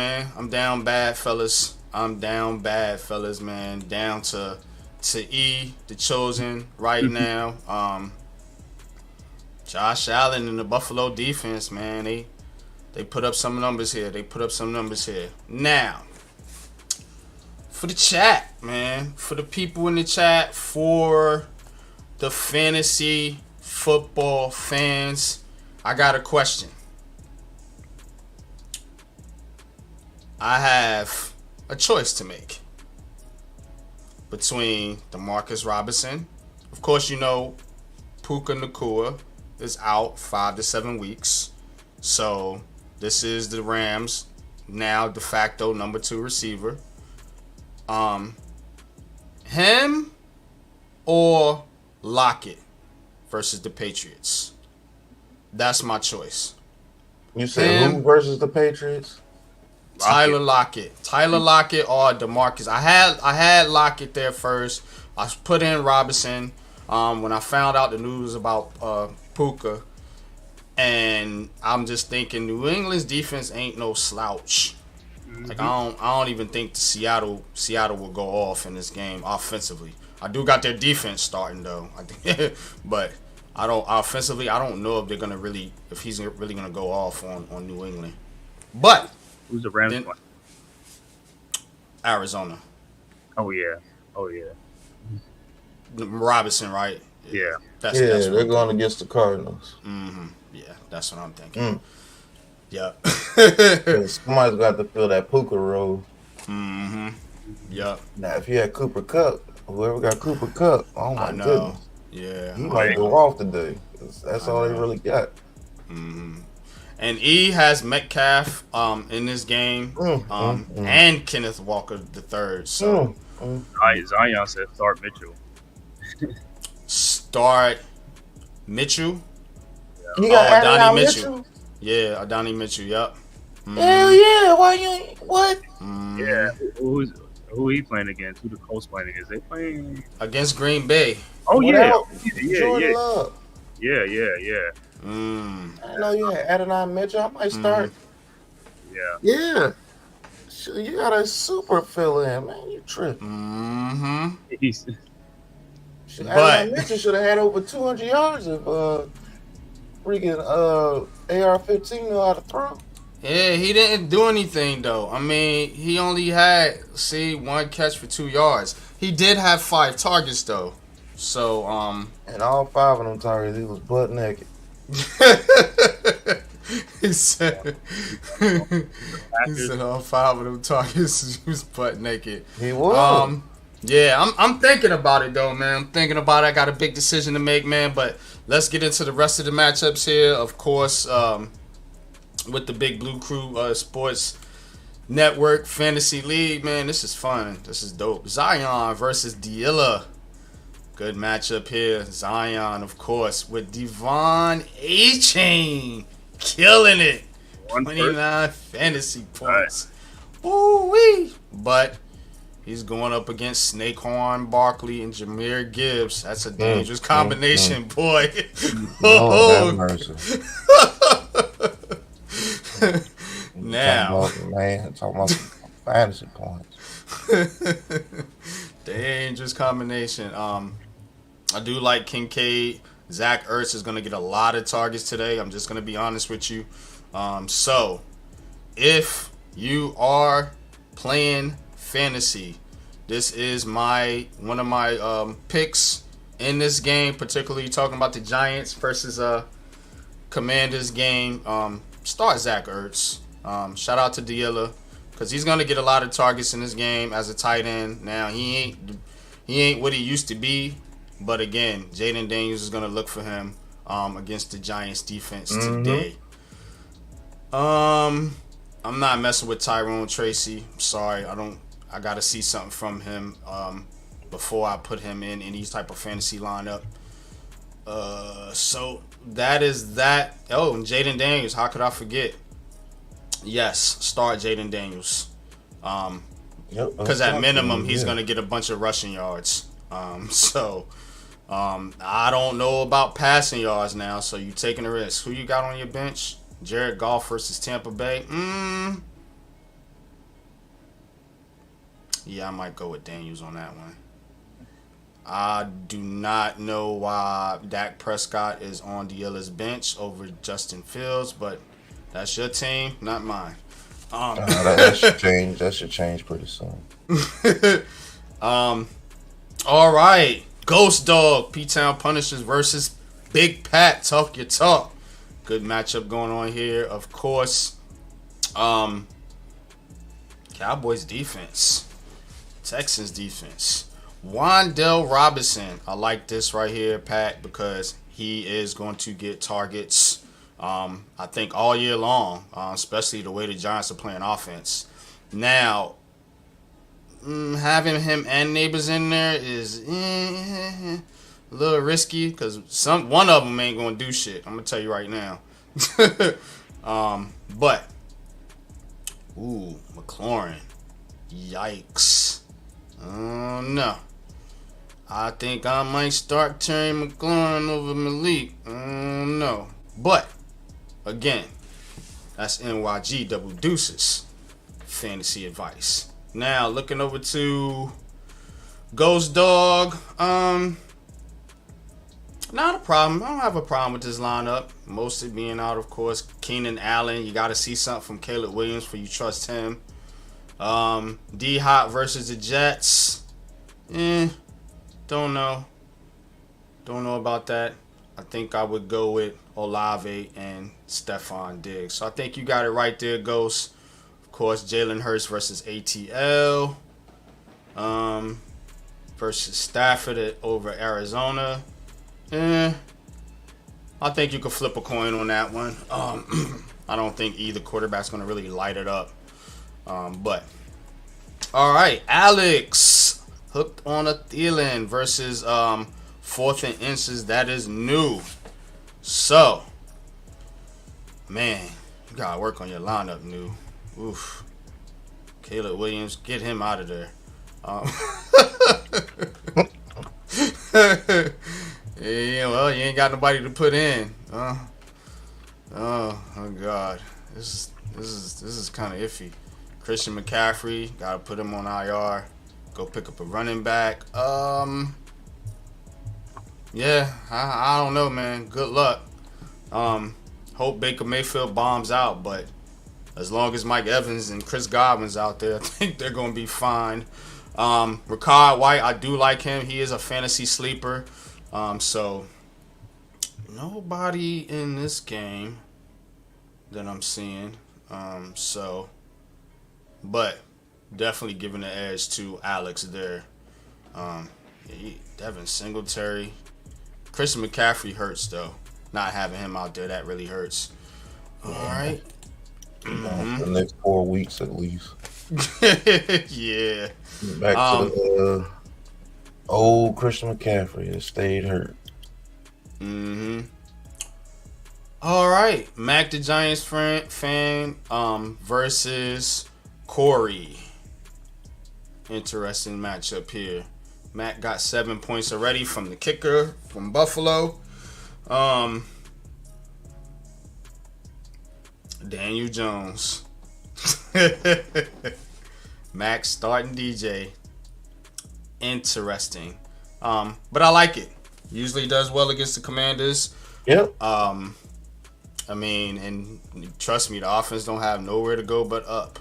bad, fellas. Man. Down to E, the chosen right now. Josh Allen and the Buffalo defense, man. They put up some numbers here. Now, for the chat, man. For the people in the chat, for the fantasy football fans, I got a question. I have a choice to make between DeMarcus Robinson. Of course, you know, Puka Nacua is out 5 to 7 weeks. So this is the Rams' now de facto number 2 receiver. Him or Lockett versus the Patriots. That's my choice. You said who versus the Patriots? Tyler Lockett or DeMarcus. I had Lockett there first. I put in Robinson when I found out the news about Puka. And I'm just thinking New England's defense ain't no slouch. Like I don't even think the Seattle will go off in this game offensively. I do got their defense starting though. I think, but I don't offensively. I don't know if he's really gonna go off on New England. But who's the Rams playing? Arizona. Oh yeah. Robinson, right? Yeah. That's they're going against the Cardinals. Mm-hmm. Yeah, that's what I'm thinking. Yeah. Somebody's got to fill that Puka role. Mm-hmm. Yep. Now, if you had Cooper Kupp, whoever got Cooper Kupp, oh my goodness. Yeah. He might go off today. That's all they really got. Mm-hmm. And E has Metcalf in this game, and Kenneth Walker III. So Zion said start Mitchell. Start Mitchell. You got Adonai Mitchell? Yeah, Adonai Mitchell. Yep. Hell yeah! Why you what? Yeah. Who he playing against? Who the Colts playing against? They playing against Green Bay. Oh yeah. Jordan Love. Yeah. I know you had Adonai Mitchell. I might start. Yeah. You got a super fill in, man. You tripping. Adonai Mitchell should have had over 200 yards if freaking AR-15 knew how to throw. Yeah, he didn't do anything though. I mean, he only had one catch for 2 yards. He did have 5 targets though. So and all 5 of them targets, he was butt naked. he said all 5 of them targets he was butt naked. He was. Yeah, I'm thinking about it though, man. I'm thinking about it. I got a big decision to make, man. But let's get into the rest of the matchups here. Of course, with the Big Blue Crew Sports Network Fantasy League, man, this is fun. This is dope. Zion versus Dilla. Good matchup here. Zion, of course, with Devon A-Chain killing it. 29 fantasy points. Woo-wee. But he's going up against Snakeharn Barkley and Jahmyr Gibbs. That's a dangerous combination, boy. Lord have mercy. Now, talking about fantasy points. dangerous combination. I do like Kincaid. Zach Ertz is going to get a lot of targets today. I'm just going to be honest with you. So, if you are playing fantasy, this is one of my picks in this game, particularly talking about the Giants versus Commanders game. Start Zach Ertz. Shout out to Dilla, because he's going to get a lot of targets in this game as a tight end. Now, he ain't what he used to be. But again, Jaden Daniels is going to look for him against the Giants defense today. I'm not messing with Tyrone Tracy. Sorry, I got to see something from him before I put him in any type of fantasy lineup. So that is that. Oh, and Jaden Daniels, how could I forget? Yes, start Jaden Daniels. Because at minimum, he's going to get a bunch of rushing yards. I don't know about passing yards now, so you taking a risk. Who you got on your bench? Jared Goff versus Tampa Bay. Yeah, I might go with Daniels on that one. I do not know why Dak Prescott is on Dilla's bench over Justin Fields, but that's your team, not mine. That should change. That should change pretty soon. All right. Ghost Dog, P-Town Punishers versus Big Pat, Talk Your Talk. Good matchup going on here. Of course, Cowboys defense, Texans defense. Wan'Dale Robinson. I like this right here, Pat, because he is going to get targets, I think, all year long, especially the way the Giants are playing offense. Now, having him and Neighbors in there is a little risky, because one of them ain't gonna do shit. I'm gonna tell you right now. But McLaurin, yikes! No, I think I might start Terry McLaurin over Malik. No, but again, that's NYG Double Deuces fantasy advice. Now, looking over to Ghost Dog. Not a problem. I don't have a problem with this lineup. Mostly being out, of course. Keenan Allen. You got to see something from Caleb Williams for you trust him. D-Hop versus the Jets. Don't know. Don't know about that. I think I would go with Olave and Stephon Diggs. So I think you got it right there, Ghost. Of course, Jalen Hurts versus ATL. Versus Stafford over Arizona. I think you could flip a coin on that one. I don't think either quarterback's going to really light it up. But, all right, Alex. Hooked on a Thielen versus 4th and Inches. That is new. So, man, you got to work on your lineup, new. Oof. Caleb Williams, get him out of there. Yeah, well, you ain't got nobody to put in. Oh God, this is kind of iffy. Christian McCaffrey, gotta put him on IR. Go pick up a running back. Yeah, I don't know, man. Good luck. Hope Baker Mayfield bombs out, but as long as Mike Evans and Chris Godwin's out there, I think they're gonna be fine. Ricard White, I do like him. He is a fantasy sleeper. So nobody in this game that I'm seeing. But definitely giving the edge to Alex there. Devin Singletary, Christian McCaffrey hurts though. Not having him out there, that really hurts. All right. For the next 4 weeks at least. Yeah. Back to the old Christian McCaffrey that stayed hurt. All right, Mac the Giants fan versus Corey. Interesting matchup here. Mac got 7 points already from the kicker from Buffalo. Daniel Jones. Mac starting DJ. Interesting. But I like it. Usually does well against the Commanders. Yep. I mean, and trust me, the offense don't have nowhere to go but up.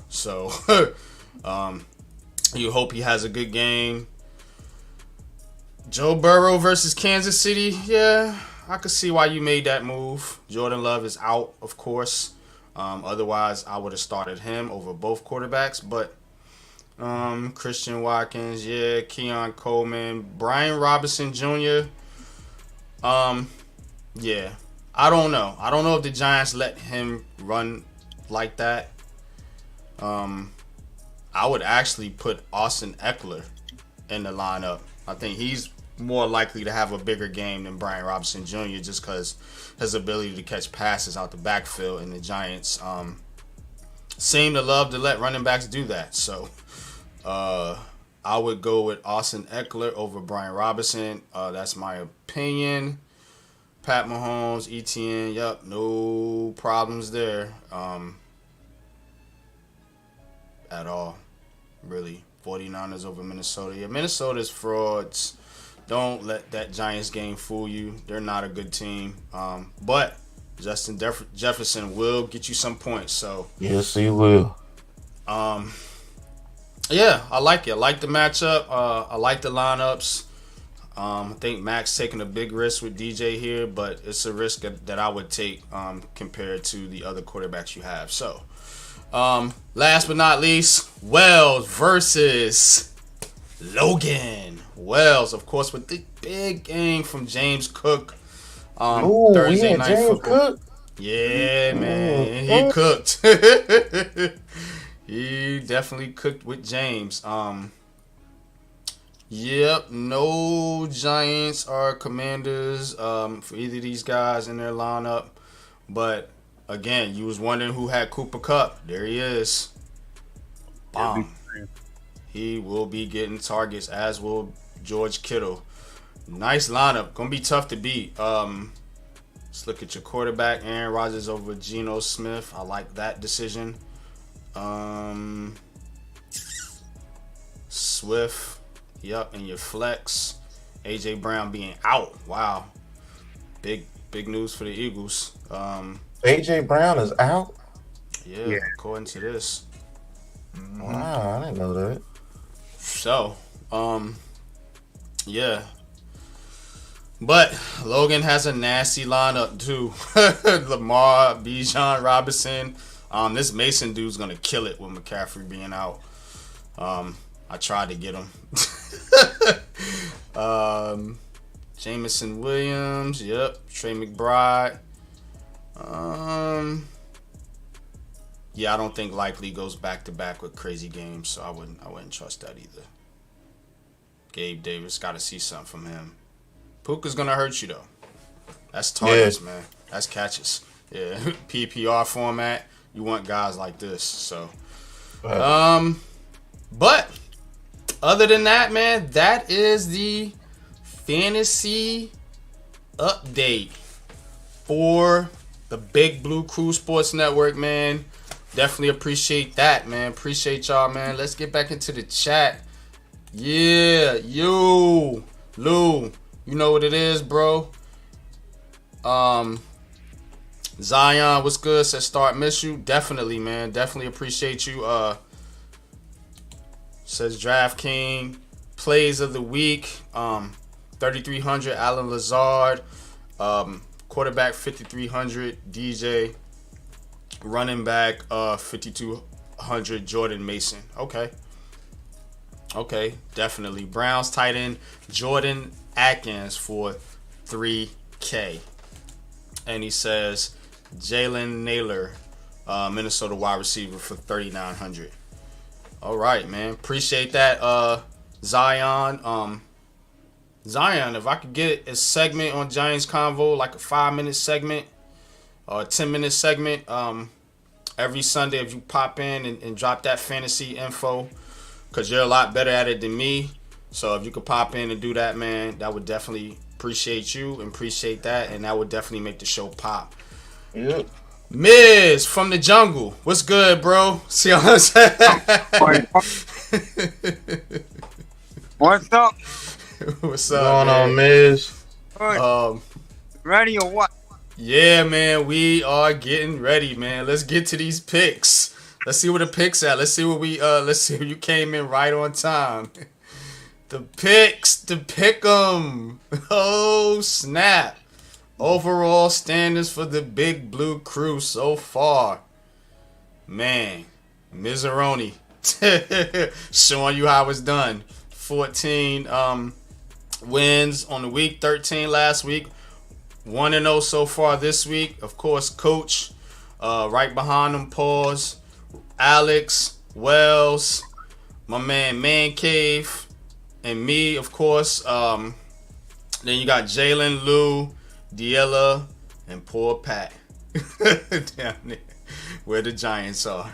So, you hope he has a good game. Joe Burrow versus Kansas City. Yeah, I could see why you made that move. Jordan Love is out, of course. Otherwise, I would have started him over both quarterbacks. But Christian Watkins, yeah, Keon Coleman, Brian Robinson Jr. Yeah. I don't know. I don't know if the Giants let him run like that. I would actually put Austin Eckler in the lineup. I think he's more likely to have a bigger game than Brian Robinson Jr. just because his ability to catch passes out the backfield, and the Giants seem to love to let running backs do that. So I would go with Austin Eckler over Brian Robinson. That's my opinion. Pat Mahomes, ETN, yep, no problems there at all, really. 49ers over Minnesota. Yeah, Minnesota's frauds. Don't let that Giants game fool you. They're not a good team. But Justin Jefferson will get you some points. So yes, he will. Yeah, I like it. I like the matchup. I like the lineups. I think Mac's taking a big risk with DJ here, but it's a risk that I would take compared to the other quarterbacks you have. So, last but not least, Wells versus Logan. Wells, of course, with the big game from James Cook. Thursday night James football. Cook? Yeah, man, he cooked. He definitely cooked with James. Yep, no Giants or Commanders for either of these guys in their lineup. But again, you was wondering who had Cooper Kupp. There he is. Bomb. He will be getting targets, as will George Kittle. Nice lineup. Gonna be tough to beat. Let's look at your quarterback. Aaron Rodgers over Geno Smith. I like that decision. Swift. Yep, and your flex. AJ Brown being out. Wow. Big news for the Eagles. AJ Brown is out? Yeah, according to this. Wow, I didn't know that. So, yeah. But Logan has a nasty lineup too. Lamar, Bijan Robinson. This Mason dude's gonna kill it with McCaffrey being out. I tried to get him. Jameson Williams, yep. Trey McBride. Yeah, I don't think Likely goes back to back with crazy games, so I wouldn't trust that either. Gabe Davis, got to see something from him. Puka's gonna hurt you though. That's targets, man. That's catches. Yeah, PPR format. You want guys like this. So, but other than that, man, that is the fantasy update for the Big Blue Crew Sports Network, man. Definitely appreciate that, man. Appreciate y'all, man. Let's get back into the chat. Yeah, Lou, you know what it is, bro. Zion, what's good? Says start miss you. Definitely, man. Definitely appreciate you. Says DraftKings plays of the week. 3,300 Alan Lazard. Quarterback 5,300 DJ. Running back 5,200 Jordan Mason. Okay, definitely. Browns tight end Jordan Atkins for 3K. And he says Jalen Naylor, Minnesota wide receiver, for 3,900. All right, man. Appreciate that, Zion. Zion, if I could get a segment on Giants Convo, like a 5-minute segment or a 10-minute segment, every Sunday, if you pop in and drop that fantasy info, because you're a lot better at it than me. So if you could pop in and do that, man, that would definitely appreciate you and appreciate that, and that would definitely make the show pop. Yep. Miz from the jungle, what's good, bro? See what I'm saying? What's up? What's up, Going man? on, Miz? Ready or what? Yeah, man, we are getting ready, man. Let's get to these picks. Let's see where the picks at. Let's see where you came in right on time. The picks, the pick 'em. Oh, snap. Overall standings for the Big Blue Crew so far. Man, Mizeroni showing you how it's done. 14 wins on the week, 13 last week. 1-0 so far this week. Of course, Coach, right behind them, pause. Alex, Wells, my man Cave, and me, of course. Then you got Jalen, Lou, Diella, and poor Pat down there where the Giants are.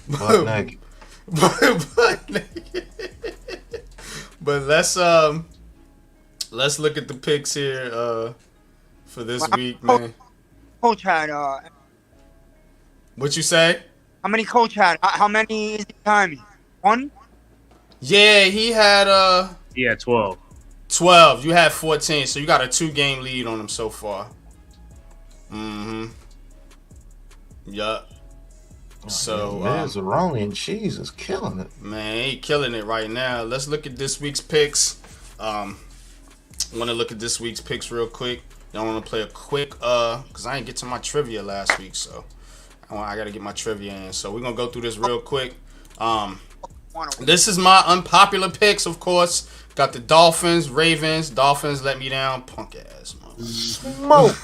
Butt naked. Butt naked. But let's look at the picks here for this week, man. Coach had What you say? how many coach had? How many is he timing? 1? Yeah, he had 12. 12. You had 14, so you got a 2-game lead on him so far. Yup. So Mizeroni and cheese is killing it. man, he killing it right now. Let's look at this week's picks. Want to look at this week's picks real quick. I want to play a quick because I didn't get to my trivia last week, so I got to get my trivia in. So we're gonna go through this real quick. This is my unpopular picks, of course. Got the Dolphins, Ravens. Dolphins let me down, punk ass. Smoke.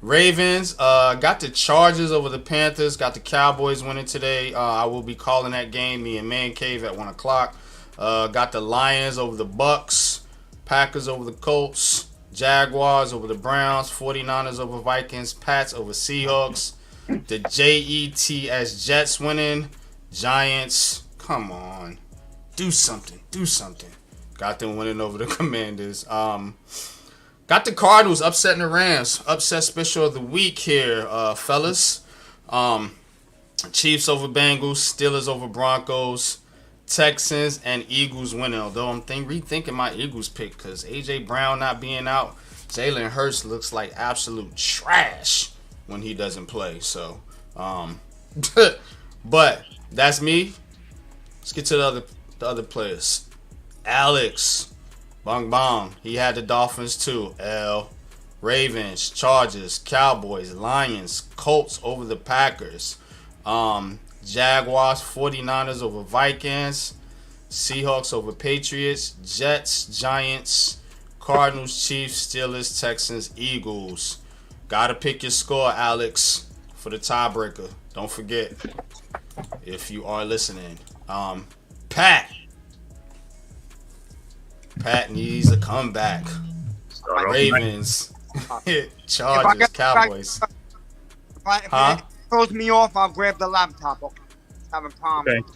Ravens, got the Chargers over the Panthers. Got the Cowboys winning today. I will be calling that game. Me and Man Cave at 1 o'clock. Got the Lions over the Bucks. Packers over the Colts. Jaguars over the Browns. 49ers over Vikings. Pats over Seahawks. The Jets Jets winning. Giants, come on, do something. Got them winning over the Commanders. Got the Cardinals upsetting the Rams. Upset special of the week here, fellas. Chiefs over Bengals. Steelers over Broncos. Texans and Eagles winning. Although I'm rethinking my Eagles pick because A.J. Brown not being out. Jalen Hurts looks like absolute trash when he doesn't play. So, but that's me. Let's get to the other players. Alex, bong. He had the Dolphins too. Ravens, Chargers, Cowboys, Lions, Colts over the Packers. Jaguars, 49ers over Vikings. Seahawks over Patriots. Jets, Giants, Cardinals, Chiefs, Steelers, Texans, Eagles. Gotta pick your score, Alex, for the tiebreaker. Don't forget, if you are listening. Pat needs a comeback. Ravens, Chargers, Cowboys. If it throws me off, I'll grab the laptop. Okay. Having problems.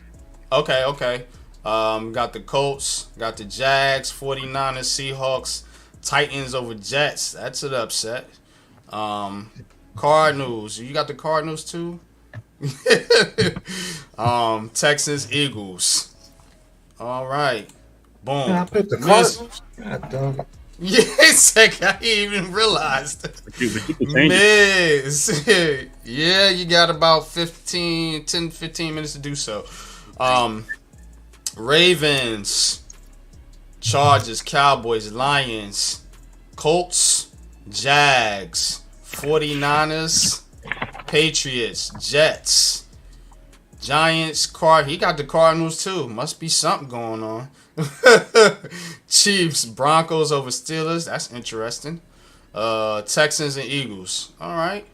Okay. Got the Colts, got the Jags, 49ers, Seahawks, Titans over Jets. That's an upset. Cardinals. You got the Cardinals too? Texans, Eagles. All right. Boom. I picked the Cardinals. God damn it. Yeah, I didn't even realize. Miz. Yeah, you got about 15 minutes to do so. Ravens, Chargers, Cowboys, Lions, Colts, Jags, 49ers, Patriots, Jets, Giants, he got the Cardinals too. Must be something going on. Chiefs, Broncos over Steelers. That's interesting. Texans and Eagles. All right.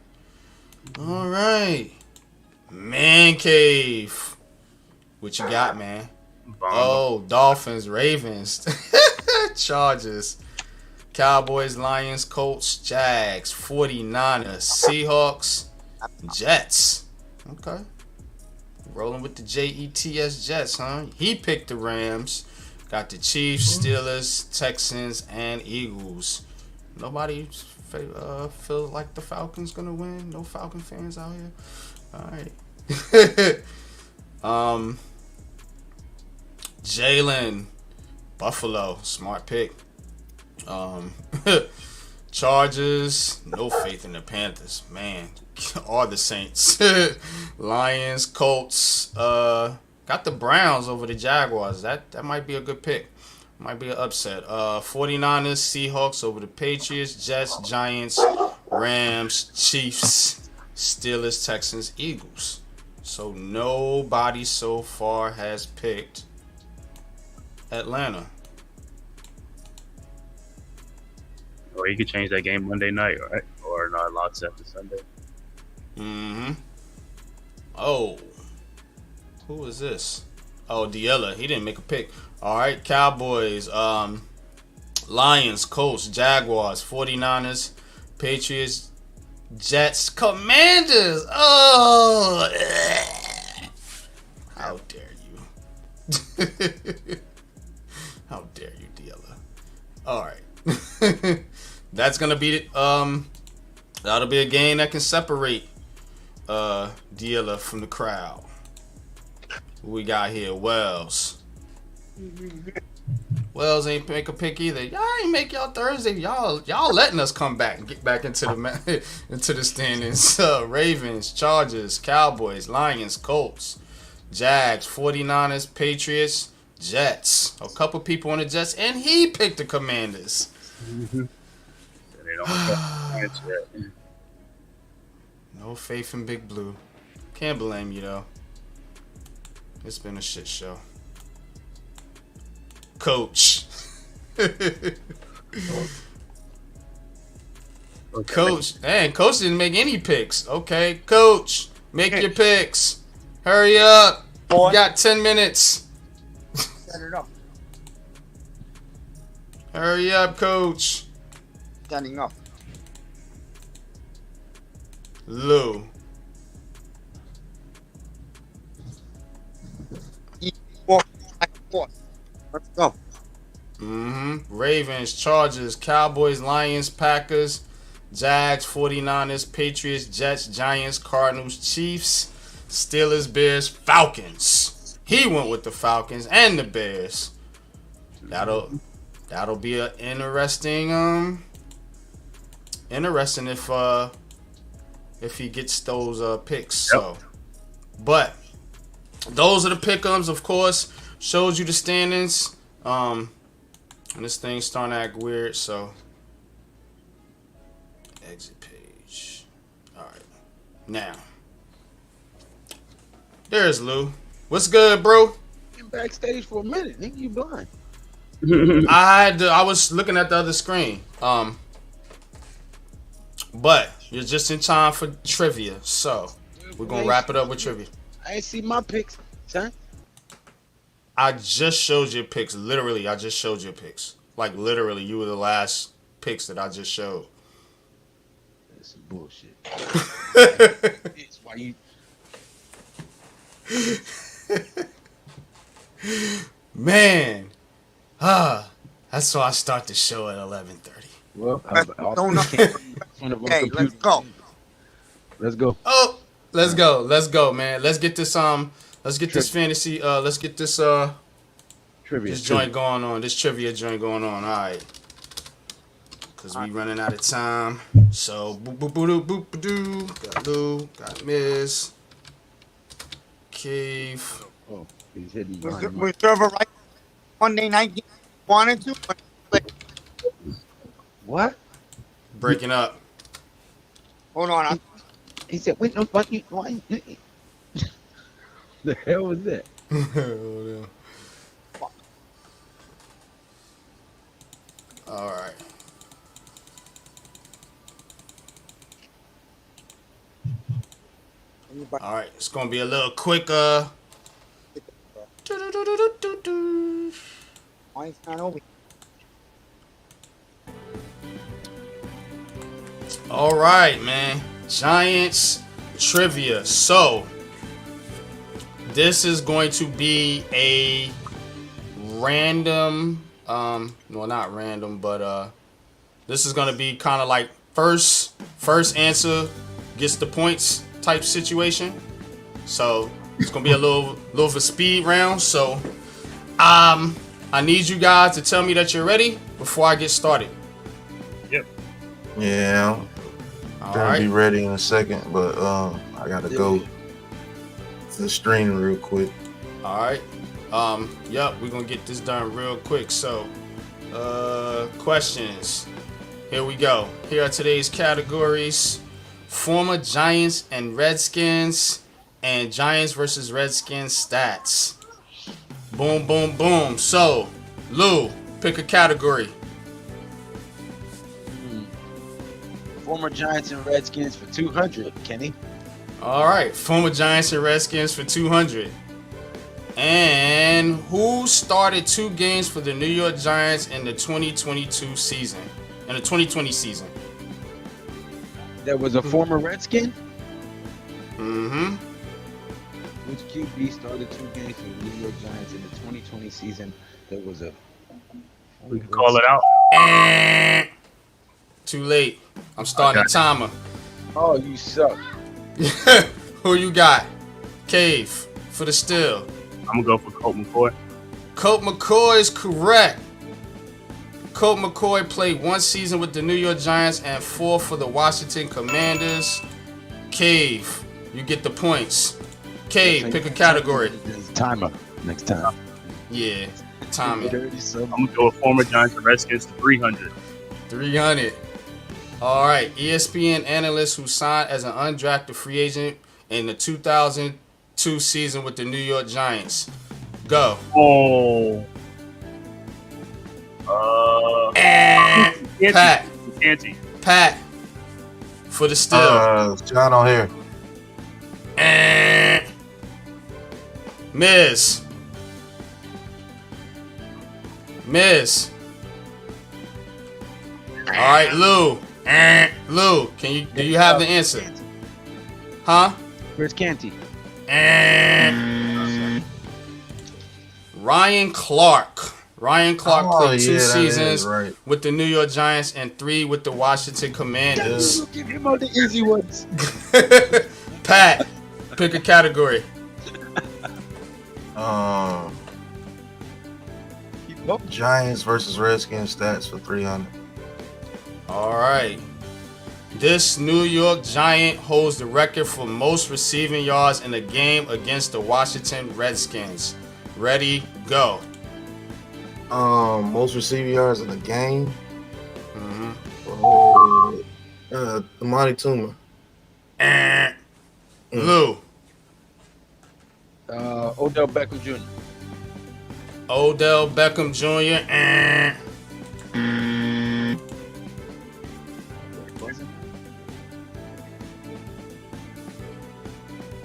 Man cave. What you got, man? Oh, Dolphins, Ravens, Chargers, Cowboys, Lions, Colts, Jags, 49ers, Seahawks, Jets. Okay. Rolling with the Jets, Jets, huh? He picked the Rams. Got the Chiefs, Steelers, Texans, and Eagles. Nobody feel like the Falcons gonna win? No Falcon fans out here? All right. Jalen, Buffalo, smart pick. Chargers, no faith in the Panthers, man. Or the Saints. Lions, Colts, got the Browns over the Jaguars. That might be a good pick. Might be an upset. 49ers, Seahawks over the Patriots, Jets, Giants, Rams, Chiefs, Steelers, Texans, Eagles. So nobody so far has picked Atlanta. Or you could change that game Monday night, right? Or not lots after Sunday. Mm-hmm. Oh. Who is this? Oh, Diella. He didn't make a pick. All right, Cowboys, Lions, Colts, Jaguars, 49ers, Patriots, Jets, Commanders. Oh. How dare you. How dare you, Diella. All right. That's going to be that'll be a game that can separate Diella from the crowd. Who we got here? Wells ain't make a pick either. Y'all ain't make y'all Thursday. Y'all letting us come back and get back into the into the standings. Ravens, Chargers, Cowboys, Lions, Colts, Jags, 49ers, Patriots, Jets. A couple people on the Jets, and he picked the Commanders. No faith in Big Blue. Can't blame you though. It's been a shit show. Coach. Coach. Man, Coach didn't make any picks. Okay, Coach, make your picks. Hurry up. Boy. You got 10 minutes. Set it up. Hurry up, Coach. Standing up. Lou. Let's go. Ravens, Chargers, Cowboys, Lions, Packers, Jags, 49ers, Patriots, Jets, Giants, Cardinals, Chiefs, Steelers, Bears, Falcons. He went with the Falcons and the Bears. That'll be an interesting if he gets those picks. Yep. So, but those are the pick'ems, of course. Shows you the standings. And this thing's starting to act weird, so exit page. Alright. Now. There's Lou. What's good, bro? Been backstage for a minute, nigga. You blind. I was looking at the other screen. But you're just in time for trivia, so we're gonna wrap it up with trivia. I ain't see my picks, son. I just showed you picks. Literally, I just showed you picks. Like, literally, you were the last picks that I just showed. That's some bullshit. It's why you... Man. That's why I start the show at 11:30. Well, Hey, let's go. Let's go. Oh, let's go, man. Let's get this this fantasy. Let's get this trivia. This joint going on. This trivia joint going on. All right. Cause we running out of time. So boop. Got Lou. Got Miz. Cave. Oh, he's hitting We serve a right Monday night game. Wanted to. What? Breaking up. Hold on. He said, "Wait, no, fuck you." Why? The hell was that? All right. All right. It's gonna be a little quicker. Mine's not over. All right, man. Giants trivia. So this is going to be a random, well, not random, but this is gonna be kind of like first answer gets the points type situation. So it's gonna be a little of a speed round. So I need you guys to tell me that you're ready before I get started. Yep. Yeah. All Gonna right. be ready in a second, but I gotta go to the stream real quick. All right. Yep, we're gonna get this done real quick. So, questions. Here we go. Here are today's categories: former Giants and Redskins, and Giants versus Redskins stats. Boom, boom, boom. So, Lou, pick a category. Former Giants and Redskins for 200, Kenny. All right, former Giants and Redskins for 200. And who started 2 games for the New York Giants in the 2022 season? In the 2020 season. That was a former Redskin? Mm-hmm. Which QB started 2 games for the New York Giants in the 2020 season? That was a. We can call it out. Too late. I'm starting the timer. Oh, you suck. Who you got? Cave for the steal. I'm gonna go for Colt McCoy. Colt McCoy is correct. Colt McCoy played 1 season with the New York Giants and 4 for the Washington Commanders. Cave, you get the points. Cave, pick a category. Timer next time. Yeah, timing. I'm gonna go with former Giants and Redskins to 300. 300. All right, ESPN analyst who signed as an undrafted free agent in the 2002 season with the New York Giants. Go. Oh. Pat. Canty. Pat. For the steal. John on here. Miz. All right, Lou. Lou, do you have the answer? Huh? Where's Canty? Ryan Clark. Ryan Clark played 2 seasons right. with the New York Giants and 3 with the Washington Commanders. Give him all the easy ones. Pat, pick a category. Giants versus Redskins stats for 300. All right. This New York Giant holds the record for most receiving yards in a game against the Washington Redskins. Ready, go. Most receiving yards in a game. Mm-hmm. Amani Toomer. Lou. Odell Beckham Jr. Odell Beckham Jr.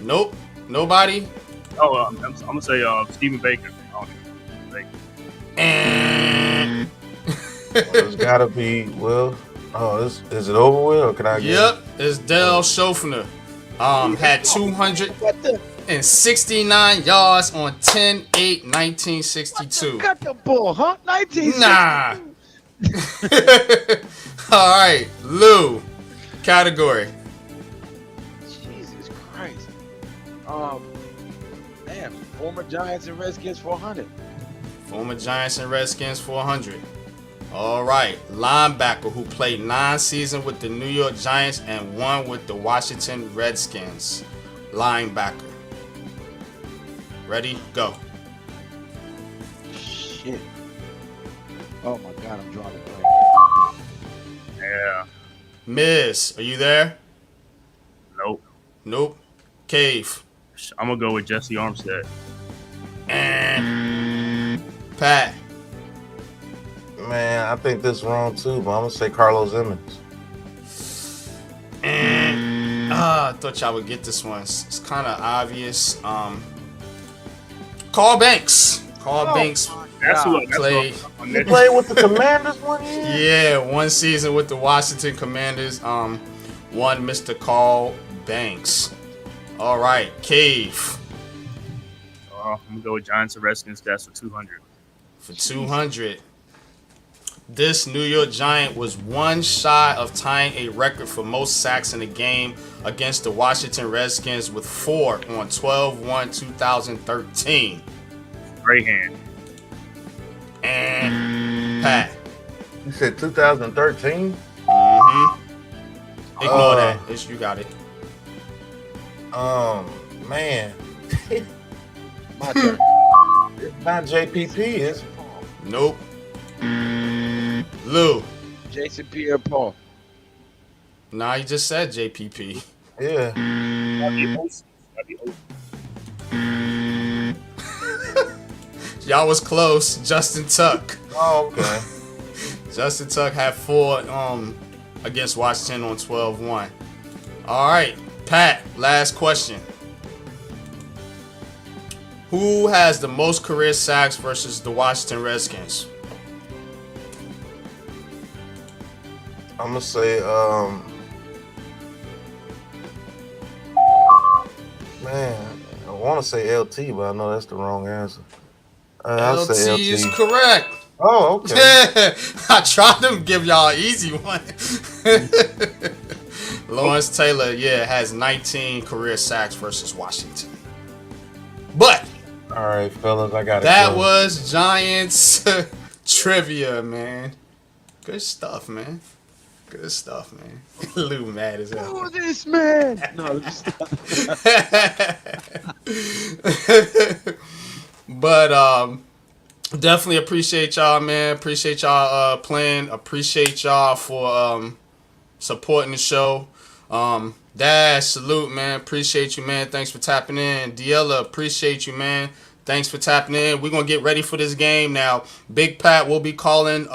Nope. Nobody. Oh, I'm gonna say Stephen Baker. It's gotta be is it over with or can I get Yep, it's Dale Schofner. Had 269 yards on 10-8-1962. Got the ball, huh? 1962. Nah. All right, Lou. Category. Jesus Christ. Damn. Former Giants and Redskins 400. Former Giants and Redskins 400. All right, linebacker who played 9 seasons with the New York Giants and 1 with the Washington Redskins. Linebacker. Ready? Go. Shit. Oh my God, I'm drawing a blank. Yeah. Miz, are you there? Nope. Nope. Cave. I'm gonna go with Jesse Armstead. Pat. Man, I think this is wrong too, but I'm gonna say Carlos Emmons. I thought y'all would get this one. It's kind of obvious. Carl Banks. Carl Banks played. He played with the Commanders one year? Yeah, one season with the Washington Commanders. One Mr. Carl Banks. All right, Cave. I'm gonna go with Giants and Redskins. That's for 200. For 200. This New York Giant was one shy of tying a record for most sacks in a game against the Washington Redskins with 4 on 12/1/2013. Great hand. And Pat. You said 2013? Mm-hmm. Ignore that. You got it. Man. My turn. It's not JPP, is it? Nope. Lou. Jason Pierre-Paul. Nah, you just said JPP. Yeah. Y'all was close. Justin Tuck. Oh, okay. Justin Tuck had 4 against Washington on 12-1. All right, Pat, last question. Who has the most career sacks versus the Washington Redskins? I'm gonna say, man, I want to say LT, but I know that's the wrong answer. I'll LT say LT is correct. Oh, okay. Yeah, I tried to give y'all an easy one. Lawrence Taylor, has 19 career sacks versus Washington. But all right, fellas, I got it. That was Giants trivia, man. Good stuff, man. Good stuff, man. Lou mad as hell. Oh, this man. No, stop. But definitely appreciate y'all, man. Appreciate y'all playing. Appreciate y'all for supporting the show. Dash, salute, man. Appreciate you, man. Thanks for tapping in. Diella, appreciate you, man. Thanks for tapping in. We're gonna get ready for this game now. Big Pat will be calling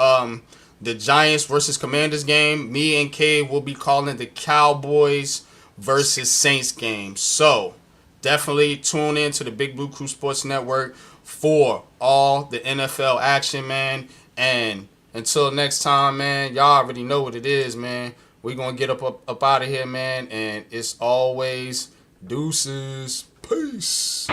the Giants versus Commanders game. Me and Kay will be calling the Cowboys versus Saints game. So definitely tune in to the Big Blue Crew Sports Network for all the NFL action, man. And until next time, man, y'all already know what it is, man. We're going to get up out of here, man. And it's always deuces. Peace.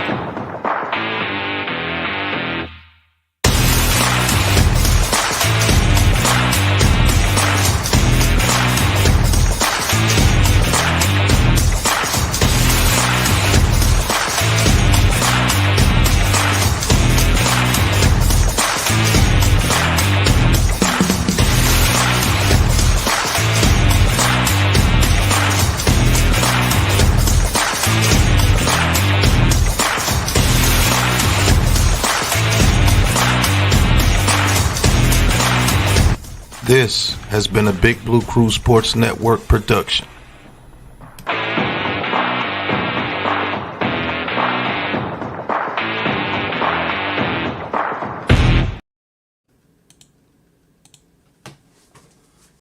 This has been a Big Blue Crew Sports Network production.